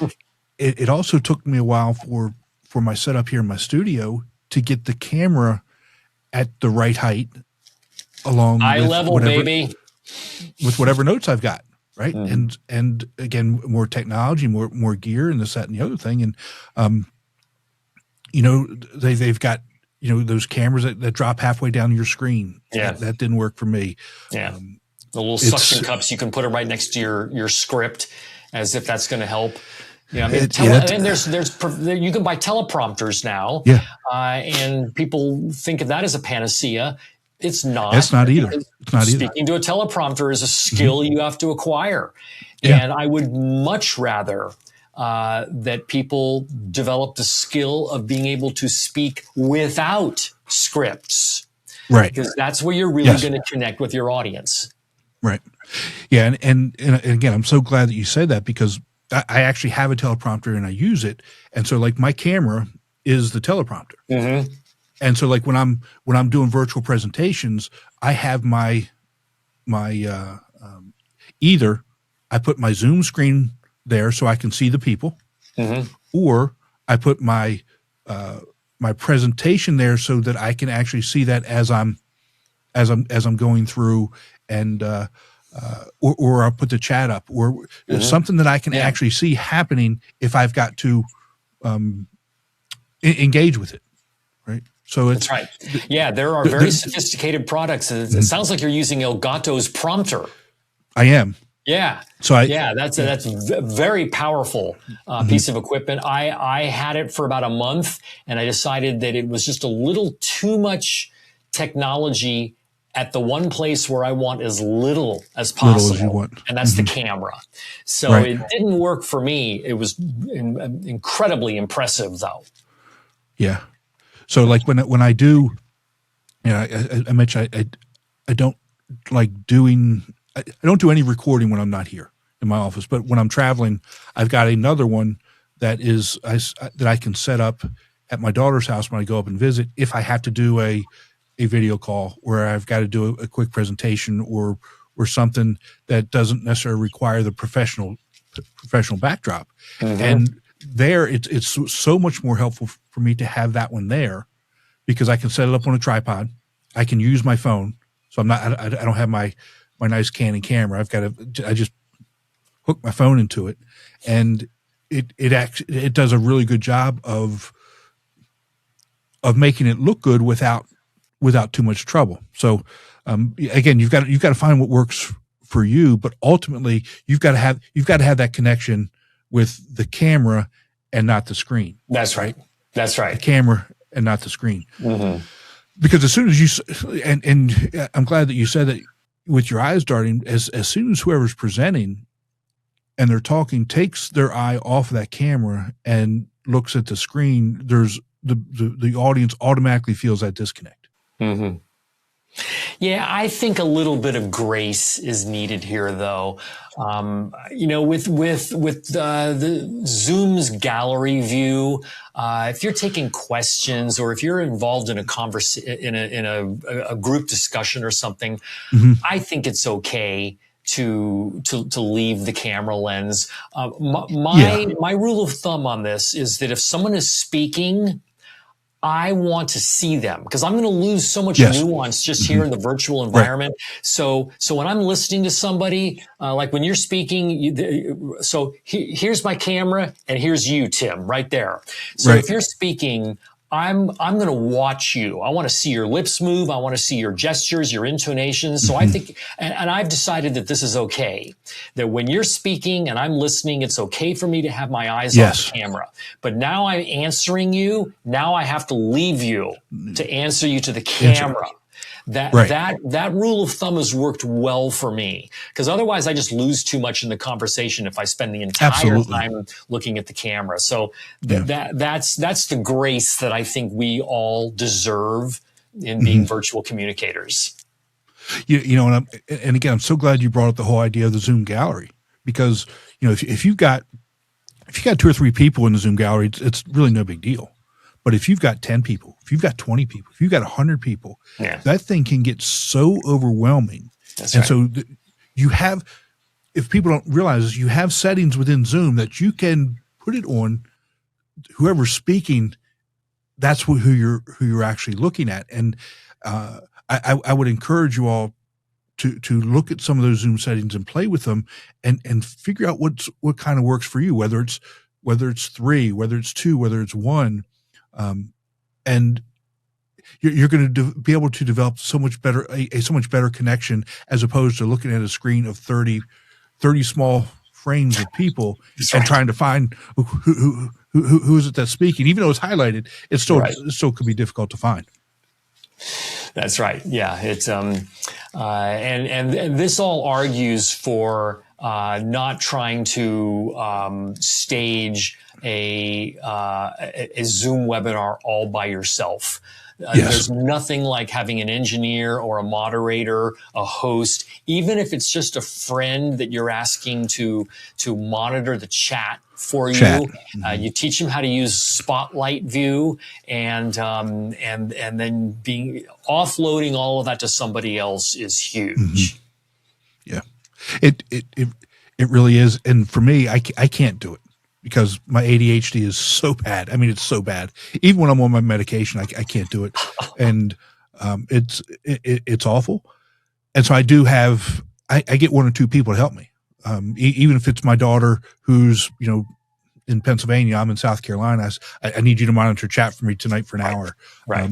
it also took me a while for my setup here in my studio to get the camera at the right height, along eye level, baby, with whatever notes I've got. Right. And again, more technology, more gear, and this, that, and the other thing. And, they've got, those cameras that drop halfway down your screen. Yeah. That didn't work for me. Yeah. The little suction cups, you can put them right next to your script, as if that's going to help. Yeah. And you can buy teleprompters now. Yeah. And people think of that as a panacea. It's not. It's not either. Speaking to a teleprompter is a skill you have to acquire. Yeah. And I would much rather that people develop the skill of being able to speak without scripts. Right. Because that's where you're really going to connect with your audience. Right. Yeah. And again, I'm so glad that you said that, because I actually have a teleprompter and I use it. And so like my camera is the teleprompter. Mm-hmm. And so like when I'm doing virtual presentations, I have my either I put my Zoom screen there so I can see the people, or I put my presentation there so that I can actually see that as I'm going through, and or I'll put the chat up, or something that I can actually see happening if I've got to engage with it, right? So it's right. Yeah, there are very sophisticated products. It sounds like you're using Elgato's prompter. I am. Yeah. So that's a very powerful piece of equipment. I had it for about a month, and I decided that it was just a little too much technology at the one place where I want as little as possible. Little as you want. And that's the camera. So it didn't work for me. It was incredibly impressive, though. Yeah. So like when I do, I mentioned I don't like doing. I don't do any recording when I'm not here in my office, but when I'm traveling, I've got another one that I can set up at my daughter's house when I go up and visit, if I have to do a video call where I've got to do a quick presentation or something that doesn't necessarily require the professional backdrop. And there, it's so much more helpful for me to have that one there, because I can set it up on a tripod. I can use my phone, so I don't have my nice Canon camera. I just hook my phone into it, and it does a really good job of making it look good without too much trouble. So again, you've got to find what works for you, but ultimately you've got to have that connection with the camera and not the screen. That's right. That's right. The camera and not the screen. Mm-hmm. Because as soon as you, and I'm glad that you said that with your eyes darting, as soon as whoever's presenting and they're talking takes their eye off of that camera and looks at the screen, there's the audience automatically feels that disconnect. Mm-hmm. Yeah, I think a little bit of grace is needed here, though. With the Zoom's gallery view, if you're taking questions or if you're involved in a group discussion or something, mm-hmm. I think it's okay to leave the camera lens. My rule of thumb on this is that if someone is speaking, I want to see them because I'm going to lose so much nuance just here in the virtual environment. Right. So when I'm listening to somebody, like when you're speaking, here's my camera and here's you, Tim, right there. So if you're speaking, I'm going to watch you. I want to see your lips move. I want to see your gestures, your intonations. So I think, and I've decided that this is okay, that when you're speaking and I'm listening, it's okay for me to have my eyes on the camera. But now I'm answering you. Now I have to leave you to answer you to the camera. That rule of thumb has worked well for me because otherwise I just lose too much in the conversation if I spend the entire time looking at the camera. So that's the grace that I think we all deserve in being virtual communicators. And again, I'm so glad you brought up the whole idea of the Zoom gallery because if you've got 2 or 3 people in the Zoom gallery, it's really no big deal. But if you've got 10 people, if you've got 20 people, if you've got 100 people, that thing can get so overwhelming. That's right. So you have, if people don't realize, you have settings within Zoom that you can put it on whoever's speaking. That's who you're actually looking at. And I would encourage you all to look at some of those Zoom settings and play with them and figure out what kind of works for you, whether it's 3, whether it's 2, whether it's 1. And you're going to be able to develop so much better, a so much better connection as opposed to looking at a screen of 30 small frames of people and trying to find who is it that's speaking. Even though it's highlighted, it still could be difficult to find. That's right. Yeah. It's, and this all argues for, not trying to, stage a Zoom webinar all by yourself. There's nothing like having an engineer or a moderator, a host, even if it's just a friend that you're asking to monitor the chat for you. You teach them how to use Spotlight View and then offloading all of that to somebody else is huge. Yeah, it really is. And for me, I can't do it because my ADHD is so bad. I mean, it's so bad. Even when I'm on my medication, I can't do it. And it's awful. And so I do have, I get 1 or 2 people to help me. Even if it's my daughter who's, in Pennsylvania, I'm in South Carolina. I need you to monitor chat for me tonight for an hour. Right.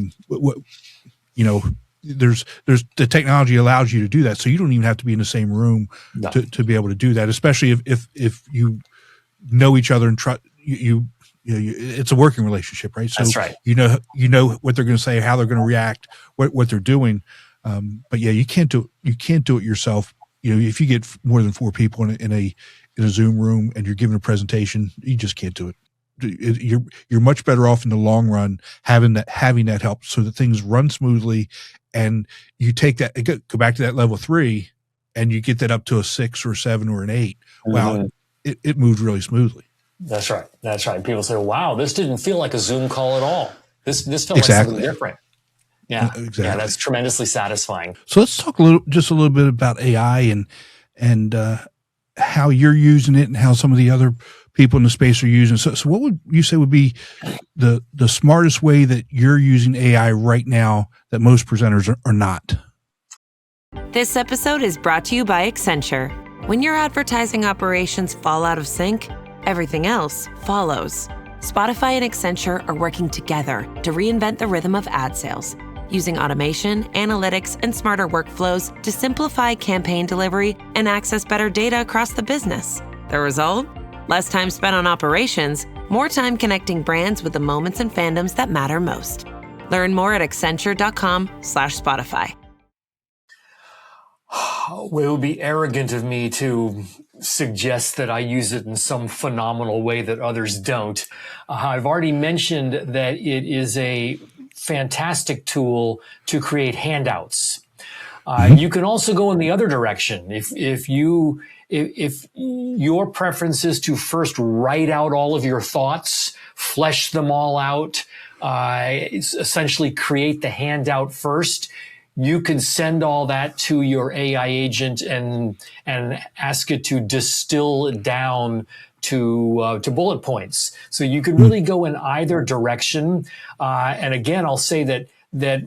There's the technology allows you to do that. So you don't even have to be in the same room to be able to do that, especially if you know each other and trust you. It's a working relationship, right? So that's right. You know what they're going to say, how they're going to react, what they're doing. But you can't do it yourself. If you get more than 4 people in a Zoom room and you're giving a presentation, you just can't do it. You're much better off in the long run having that help so that things run smoothly, and you take that, go back to that level 3, and you get that up to a 6 or 7 or an 8. Wow, it moved really smoothly. That's right. That's right. People say, "Wow, this didn't feel like a Zoom call at all. This felt like something different." Yeah, exactly. Yeah, that's tremendously satisfying. So let's talk a little bit about AI and how you're using it and how some of the other people in the space are using it. So what would you say would be the smartest way that you're using AI right now that most presenters are not? This episode is brought to you by Accenture. When your advertising operations fall out of sync, everything else follows. Spotify and Accenture are working together to reinvent the rhythm of ad sales, using automation, analytics, and smarter workflows to simplify campaign delivery and access better data across the business. The result? Less time spent on operations, more time connecting brands with the moments and fandoms that matter most. Learn more at Accenture.com/Spotify. It would be arrogant of me to suggest that I use it in some phenomenal way that others don't. I've already mentioned that it is a fantastic tool to create handouts. You can also go in the other direction. If your preference is to first write out all of your thoughts, flesh them all out, essentially create the handout first, you can send all that to your AI agent and ask it to distill it down to bullet points. So you can really go in either direction. And again, I'll say that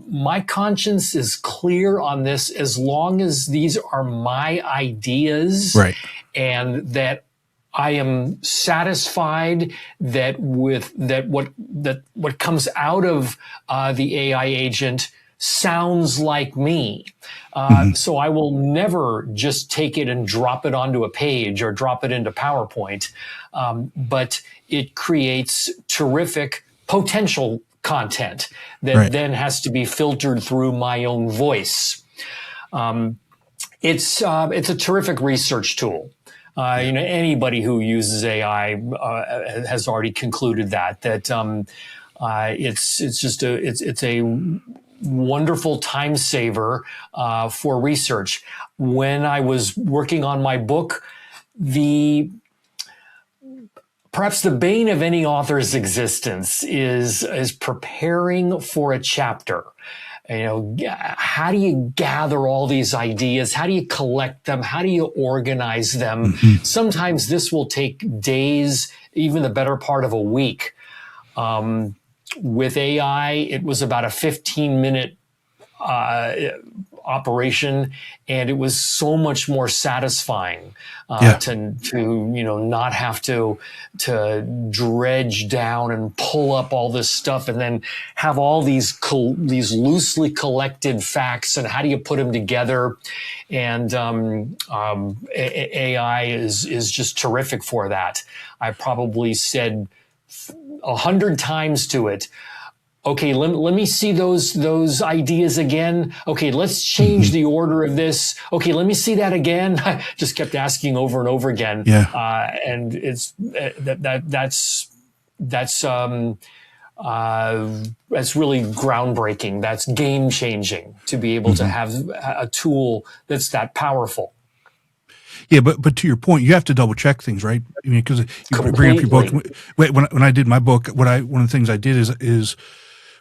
my conscience is clear on this as long as these are my ideas, Right. and that I am satisfied that what comes out of the AI agent sounds like me. So I will never just take it and drop it onto a page or drop it into PowerPoint. But it creates terrific potential content that then has to be filtered through my own voice. It's a terrific research tool. Anybody who uses AI has already concluded that it's a wonderful time saver for research. When I was working on my book, perhaps the bane of any author's existence is preparing for a chapter. How do you gather all these ideas? How do you collect them? How do you organize them? Sometimes this will take days, even the better part of a week. With AI, it was about a 15-minute operation, and it was so much more satisfying to not have to dredge down and pull up all this stuff and then have all these loosely collected facts, and how do you put them together? And AI is just terrific for that. I probably said 100 times to it, okay, let me see those ideas again. Okay, let's change the order of this. Okay, let me see that again. I just kept asking over and over again. And it's that's really groundbreaking. That's game changing to be able to have a tool that's that powerful. Yeah, but to your point, you have to double check things, right? I mean, because you bring up your book. When I did my book, one of the things I did is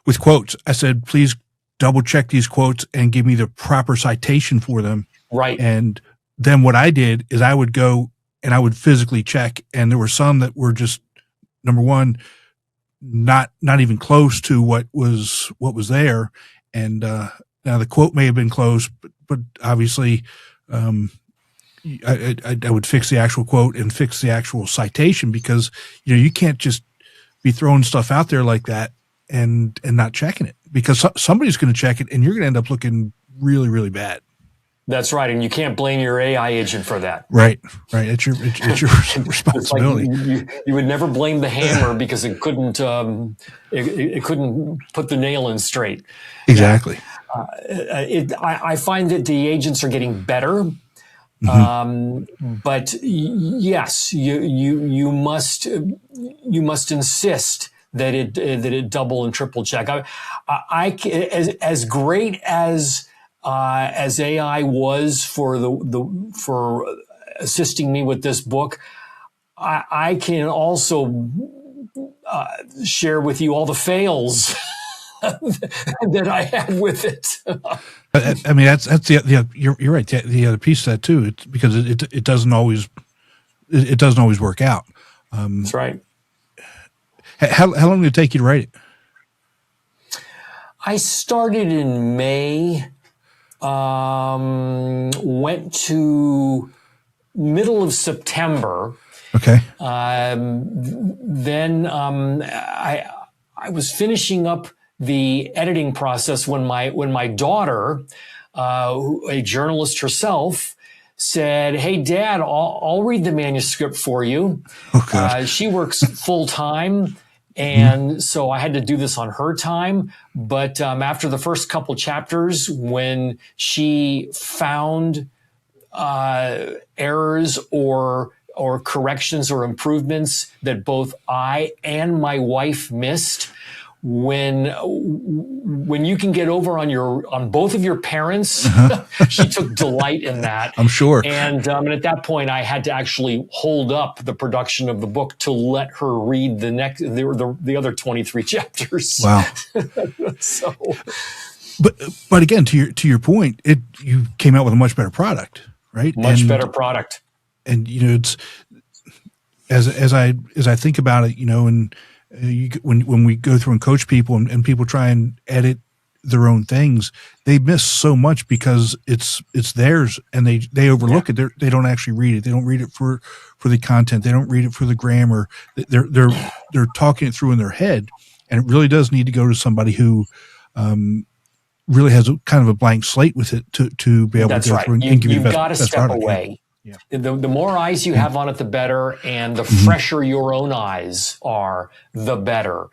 with quotes, I said, please double check these quotes and give me the proper citation for them. Right. And then what I did is I would go and I would physically check, and there were some that were just, number one, not even close to what was there, and now the quote may have been close, but obviously. I would fix the actual quote and fix the actual citation, because you can't just be throwing stuff out there like that and not checking it, because somebody's going to check it and you're going to end up looking really, really bad. That's right, and you can't blame your AI agent for that. Right. It's your responsibility. It's like you would never blame the hammer because it couldn't it couldn't put the nail in straight. Exactly. I find that the agents are getting better. But yes, you must insist that it double and triple check. As great as AI was for assisting me with this book, I can also share with you all the fails that I had with it. I mean, that's you're right. The other piece of that too, it's because it doesn't always work out. That's right. How long did it take you to write it? I started in May, went to middle of September. Okay. Then I was finishing up the editing process when my daughter, a journalist herself, said, "Hey, Dad, I'll read the manuscript for you." Oh, God. She works full time. And so I had to do this on her time. But after the first couple chapters, when she found errors or corrections or improvements that both I and my wife missed, when you can get over on both of your parents, she took delight in that. I'm sure. And at that point, I had to actually hold up the production of the book to let her read the other 23 chapters. Wow. So, but again, to your point, you came out with a much better product, right? Much better product. And it's as I think about it, and when we go through and coach people and people try and edit their own things, they miss so much because it's theirs and they overlook it. They don't actually read it. They don't read it for the content. They don't read it for the grammar. They're talking it through in their head, and it really does need to go to somebody who really has kind of a blank slate with it to be able to go through and give you the best. You've got to step away. Yeah. The more eyes you have on it, the better, and the fresher your own eyes are, the better.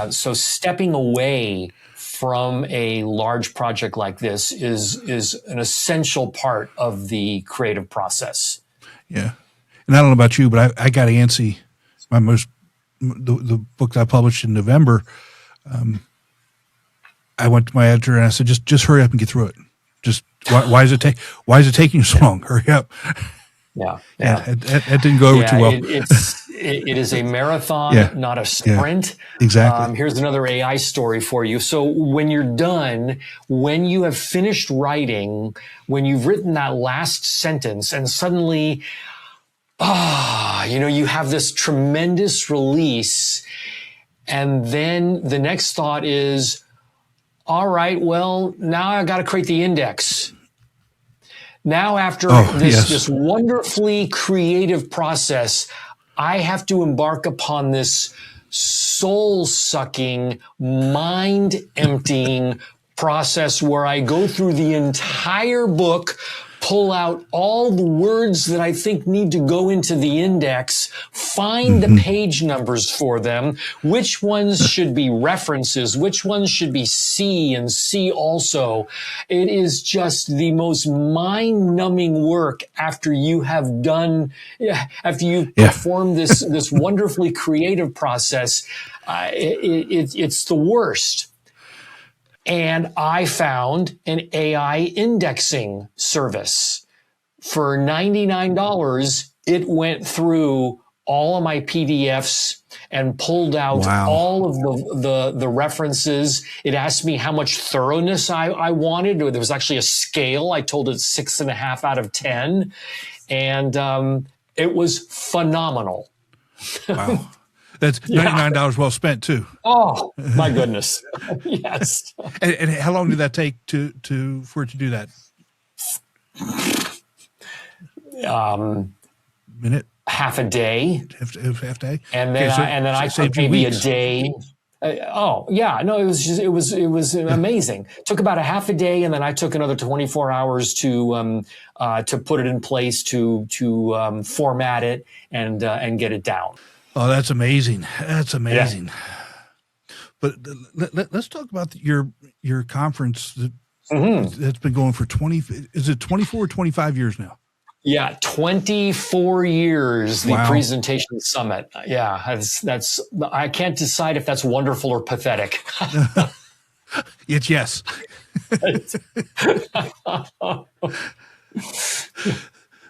So stepping away from a large project like this is an essential part of the creative process. Yeah, and I don't know about you, but I got antsy. The book that I published in November. I went to my editor and I said, just hurry up and get through it. Just why is it taking you so long? Hurry up. Yeah. It didn't go over too well. It is a marathon, not a sprint. Yeah, exactly. Here's another AI story for you. So when you're done, when you have finished writing, when you've written that last sentence and suddenly, you have this tremendous release. And then the next thought is, all right, well, now I got to create the index. Now, after this wonderfully creative process, I have to embark upon this soul-sucking, mind-emptying process where I go through the entire book, pull out all the words that I think need to go into the index, find the page numbers for them, which ones should be references, which ones should be C and C also. It is just the most mind-numbing work after you have performed this wonderfully creative process. It's the worst. And I found an AI indexing service. For $99, it went through all of my PDFs and pulled out all of the references. It asked me how much thoroughness I wanted. There was actually a scale. I told it 6.5 out of 10. And it was phenomenal. Wow. That's $99 well spent too. Oh my goodness! Yes. And how long did that take for it to do that? Minute. Half a day. Half a day. And then I took maybe a day. It was amazing. Took about a half a day, and then I took another 24 hours to put it in place, to format it and get it down. Oh, that's amazing. That's amazing. Yeah. But let's talk about your conference that's been going for 24 or 25 years now? Yeah, 24 years, the presentation summit. Yeah, that's I can't decide if that's wonderful or pathetic. It's yes.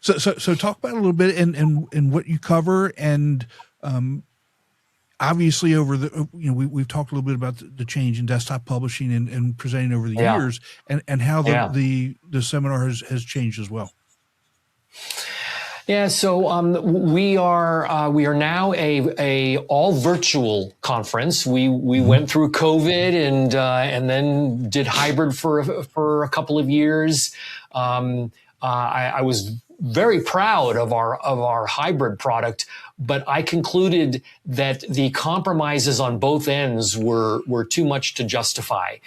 So talk about it a little bit and what you cover, and obviously over the we've talked a little bit about the change in desktop publishing and presenting over the years, and how the seminar has changed as well. Yeah, so we are now a all virtual conference. We went through COVID and then did hybrid for a couple of years. I was very proud of our hybrid product, but I concluded that the compromises on both ends were too much to justify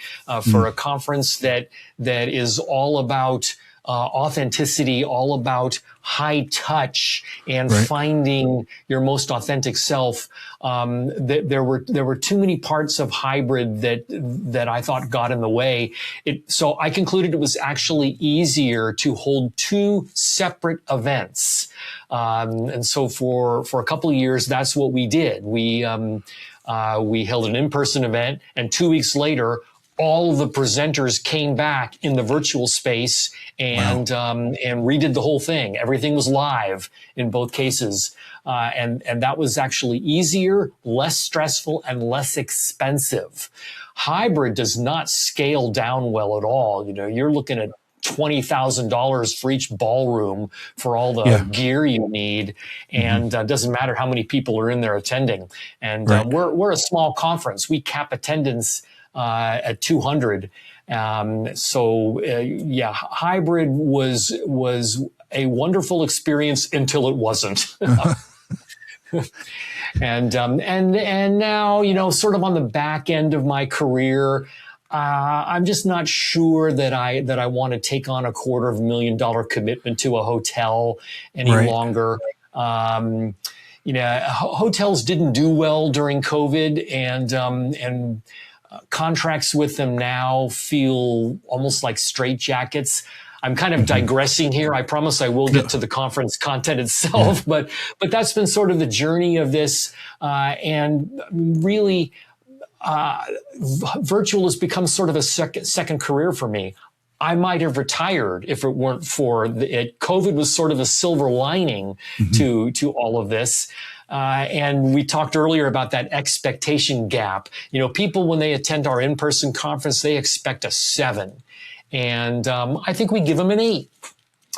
for a conference that is all about authenticity, all about high touch and Right. finding your most authentic self. There were too many parts of hybrid that I thought got in the way. So I concluded it was actually easier to hold two separate events. And so for a couple of years, that's what we did. We held an in-person event, and 2 weeks later, all of the presenters came back in the virtual space and redid the whole thing. Everything was live in both cases. And that was actually easier, less stressful, and less expensive. Hybrid does not scale down well at all. You're looking at $20,000 for each ballroom for all the gear you need. And doesn't matter how many people are in there attending. And we're a small conference. We cap attendance at 200. Hybrid was a wonderful experience until it wasn't. And now, sort of on the back end of my career, I'm just not sure that I want to take on a $250,000 commitment to a hotel any longer. Hotels didn't do well during COVID, and contracts with them now feel almost like straitjackets. I'm kind of digressing here. I promise I will get to the conference content itself, but that's been sort of the journey of this, and really. Virtual has become sort of a second career for me. I might have retired if it weren't for it. COVID was sort of a silver lining to all of this. And we talked earlier about that expectation gap. People, when they attend our in-person conference, they expect a 7. And I think we give them an 8.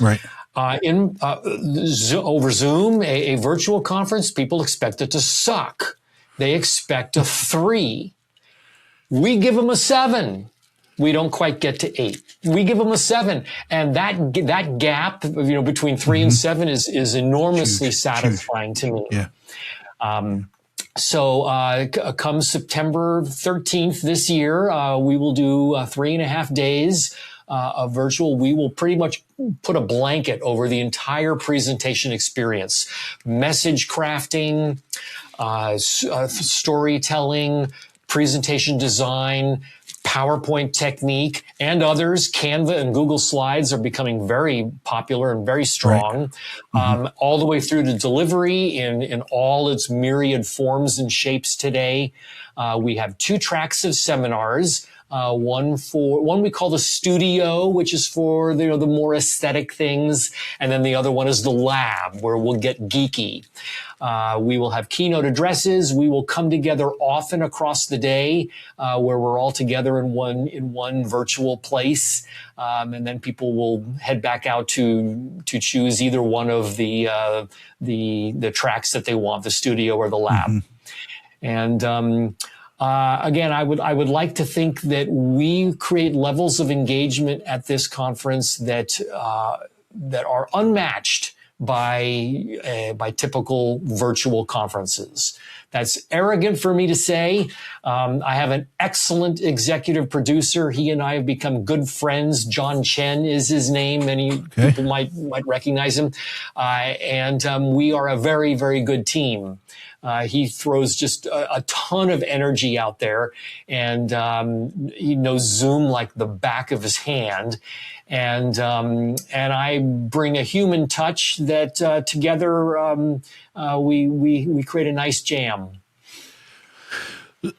Right. Over Zoom, a virtual conference, people expect it to suck. They expect a 3. We give them a 7. We don't quite get to 8. We give them a 7. And that gap, between 3 and 7 is enormously satisfying to me. Yeah. Come September 13th this year, we will do 3.5 days of virtual. We will pretty much put a blanket over the entire presentation experience. Message crafting, storytelling, presentation design, PowerPoint technique, and others. Canva and Google Slides are becoming very popular and very strong, all the way through to delivery in all its myriad forms and shapes today. We have 2 tracks of seminars. One we call the studio, which is for the more aesthetic things, and then the other one is the lab, where we'll get geeky. We will have keynote addresses. We will come together often across the day, where we're all together in one virtual place, and then people will head back out to choose either one of the tracks that they want, the studio or the lab. And again, I would like to think that we create levels of engagement at this conference that are unmatched by typical virtual conferences. That's arrogant for me to say. I have an excellent executive producer. He and I have become good friends. John Chen is his name. Many people might recognize him. And we are a very, very good team. He throws just a ton of energy out there, and he knows Zoom like the back of his hand. And I bring a human touch that together we create a nice jam.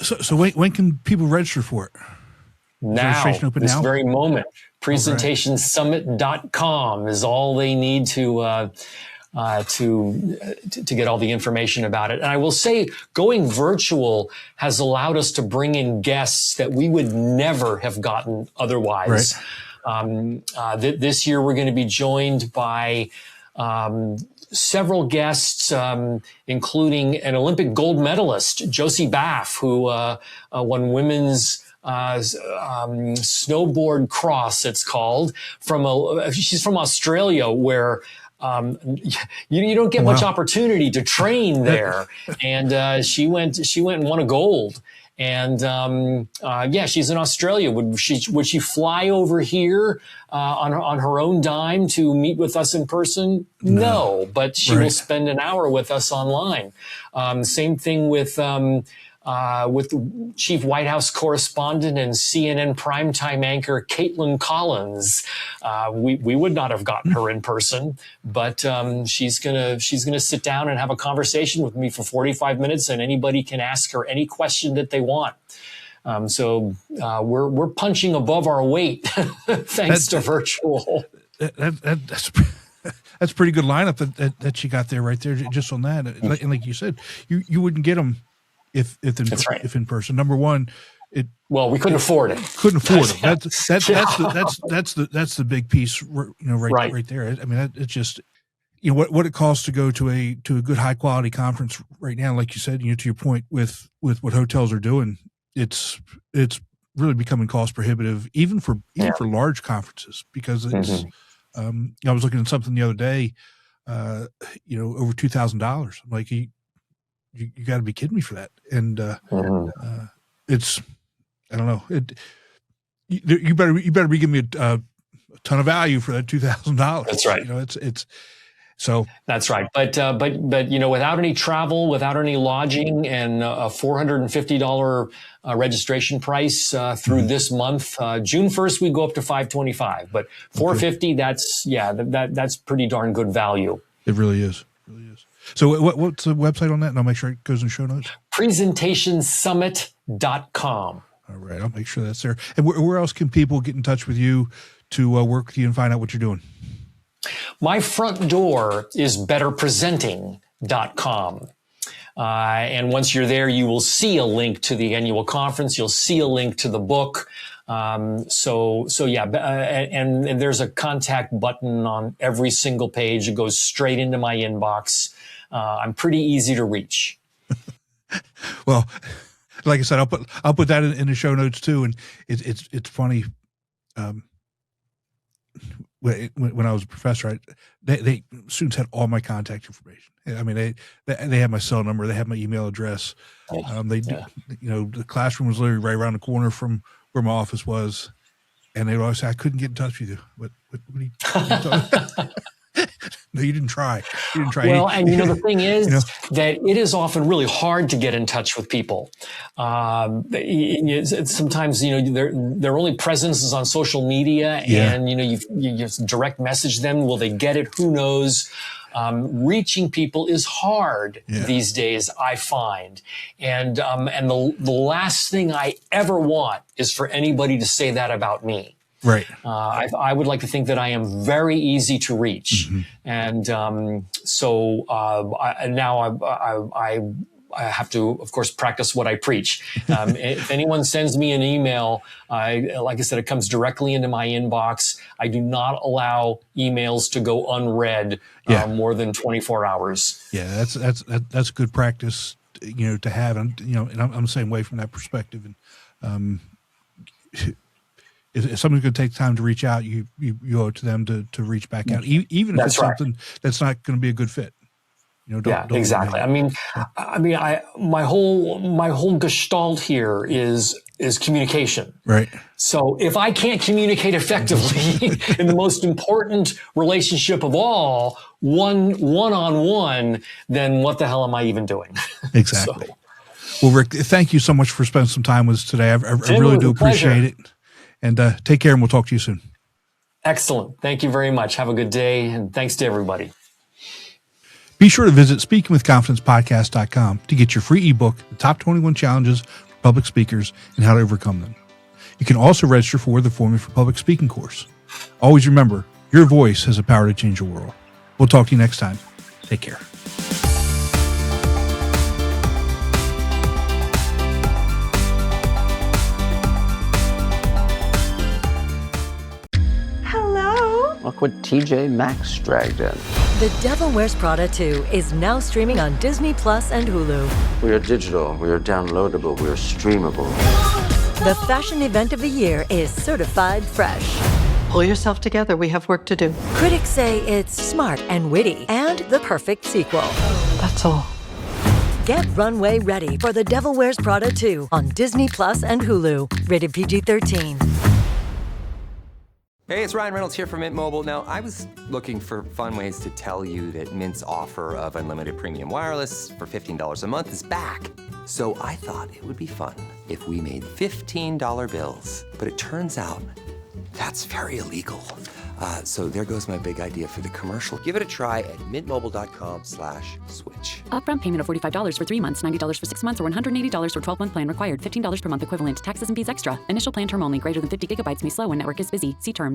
So when can people register for it? Now, this very moment. Presentationsummit.com is all they need to get all the information about it. And I will say, going virtual has allowed us to bring in guests that we would never have gotten otherwise. This year, we're going to be joined by several guests, including an Olympic gold medalist, Josie Baff, who won women's snowboard cross, it's called. She's from Australia, where you don't get much opportunity to train there. And she went and won a gold. And she's in Australia. Would she fly over here on her own dime to meet with us in person? No, but she will spend an hour with us online. Same thing with the chief White House correspondent and CNN primetime anchor Caitlin Collins. We would not have gotten her in person, but she's gonna sit down and have a conversation with me for 45 minutes, and anybody can ask her any question that they want. So we're punching above our weight thanks to virtual. That's a pretty good lineup that she got there right there just on that. And like you said, you wouldn't get them if in person. Number one, we couldn't afford it. Couldn't afford it. That's the big piece, right there. I mean, it's just what it costs to go to a good high quality conference right now. Like you said, to your point with what hotels are doing, it's really becoming cost prohibitive even for large conferences, because it's. I was looking at something the other day, over $2,000. I'm like, you got to be kidding me for that. And it's, I don't know. You better be giving me a ton of value for that $2,000. That's right. So that's right. But without any travel, without any lodging, and a $450 registration price through this month, June 1st, we go up to $525, but $450, that's pretty darn good value. It really is. So what's the website on that? And I'll make sure it goes in the show notes. Presentationsummit.com. All right. I'll make sure that's there. And where else can people get in touch with you to work with you and find out what you're doing? My front door is betterpresenting.com. And once you're there, you will see a link to the annual conference. You'll see a link to the book. And there's a contact button on every single page. It goes straight into my inbox. I'm pretty easy to reach. Well, like I said, I'll put that in the show notes too. And it's funny. When I was a professor, they students had all my contact information. I mean, they had my cell number, they had my email address. The classroom was literally right around the corner from where my office was, and they would always say, "I couldn't get in touch with you." What are you talking about? No, you didn't try. Well, and the thing is that it is often really hard to get in touch with people. Sometimes, their only presence is on social media, and you just direct message them. Will they get it? Who knows? Reaching people is hard these days, I find. And the last thing I ever want is for anybody to say that about me. Right. I would like to think that I am very easy to reach. And I have to, of course, practice what I preach. If anyone sends me an email, like I said, it comes directly into my inbox. I do not allow emails to go unread more than 24 hours. Yeah, that's good practice, to have. And, and I'm the same way from that perspective. And if someone's going to take time to reach out, you owe it to them to reach back out, even if it's something that's not going to be a good fit. Don't exactly. My whole gestalt here is communication. Right. So if I can't communicate effectively in the most important relationship of all, one-on-one, then what the hell am I even doing? Exactly. Well, Rick, thank you so much for spending some time with us today. I really do appreciate it. And take care, and we'll talk to you soon. Excellent. Thank you very much. Have a good day, and thanks to everybody. Be sure to visit speakingwithconfidencepodcast.com to get your free ebook, The Top 21 Challenges for Public Speakers and How to Overcome Them. You can also register for the Forming for Public Speaking course. Always remember, your voice has the power to change the world. We'll talk to you next time. Take care. Look what TJ Maxx dragged in. The Devil Wears Prada 2 is now streaming on Disney Plus and Hulu. We are digital, we are downloadable, we are streamable. The fashion event of the year is certified fresh. Pull yourself together, we have work to do. Critics say it's smart and witty and the perfect sequel. That's all. Get runway ready for The Devil Wears Prada 2 on Disney Plus and Hulu. Rated PG-13. Hey, it's Ryan Reynolds here from Mint Mobile. Now, I was looking for fun ways to tell you that Mint's offer of unlimited premium wireless for $15 a month is back. So I thought it would be fun if we made $15 bills. But it turns out that's very illegal. So there goes my big idea for the commercial. Give it a try at mintmobile.com/switch. Upfront payment of $45 for 3 months, $90 for 6 months, or $180 for 12-month plan required. $15 per month equivalent. Taxes and fees extra. Initial plan term only. Greater than 50 gigabytes may slow when network is busy. See terms.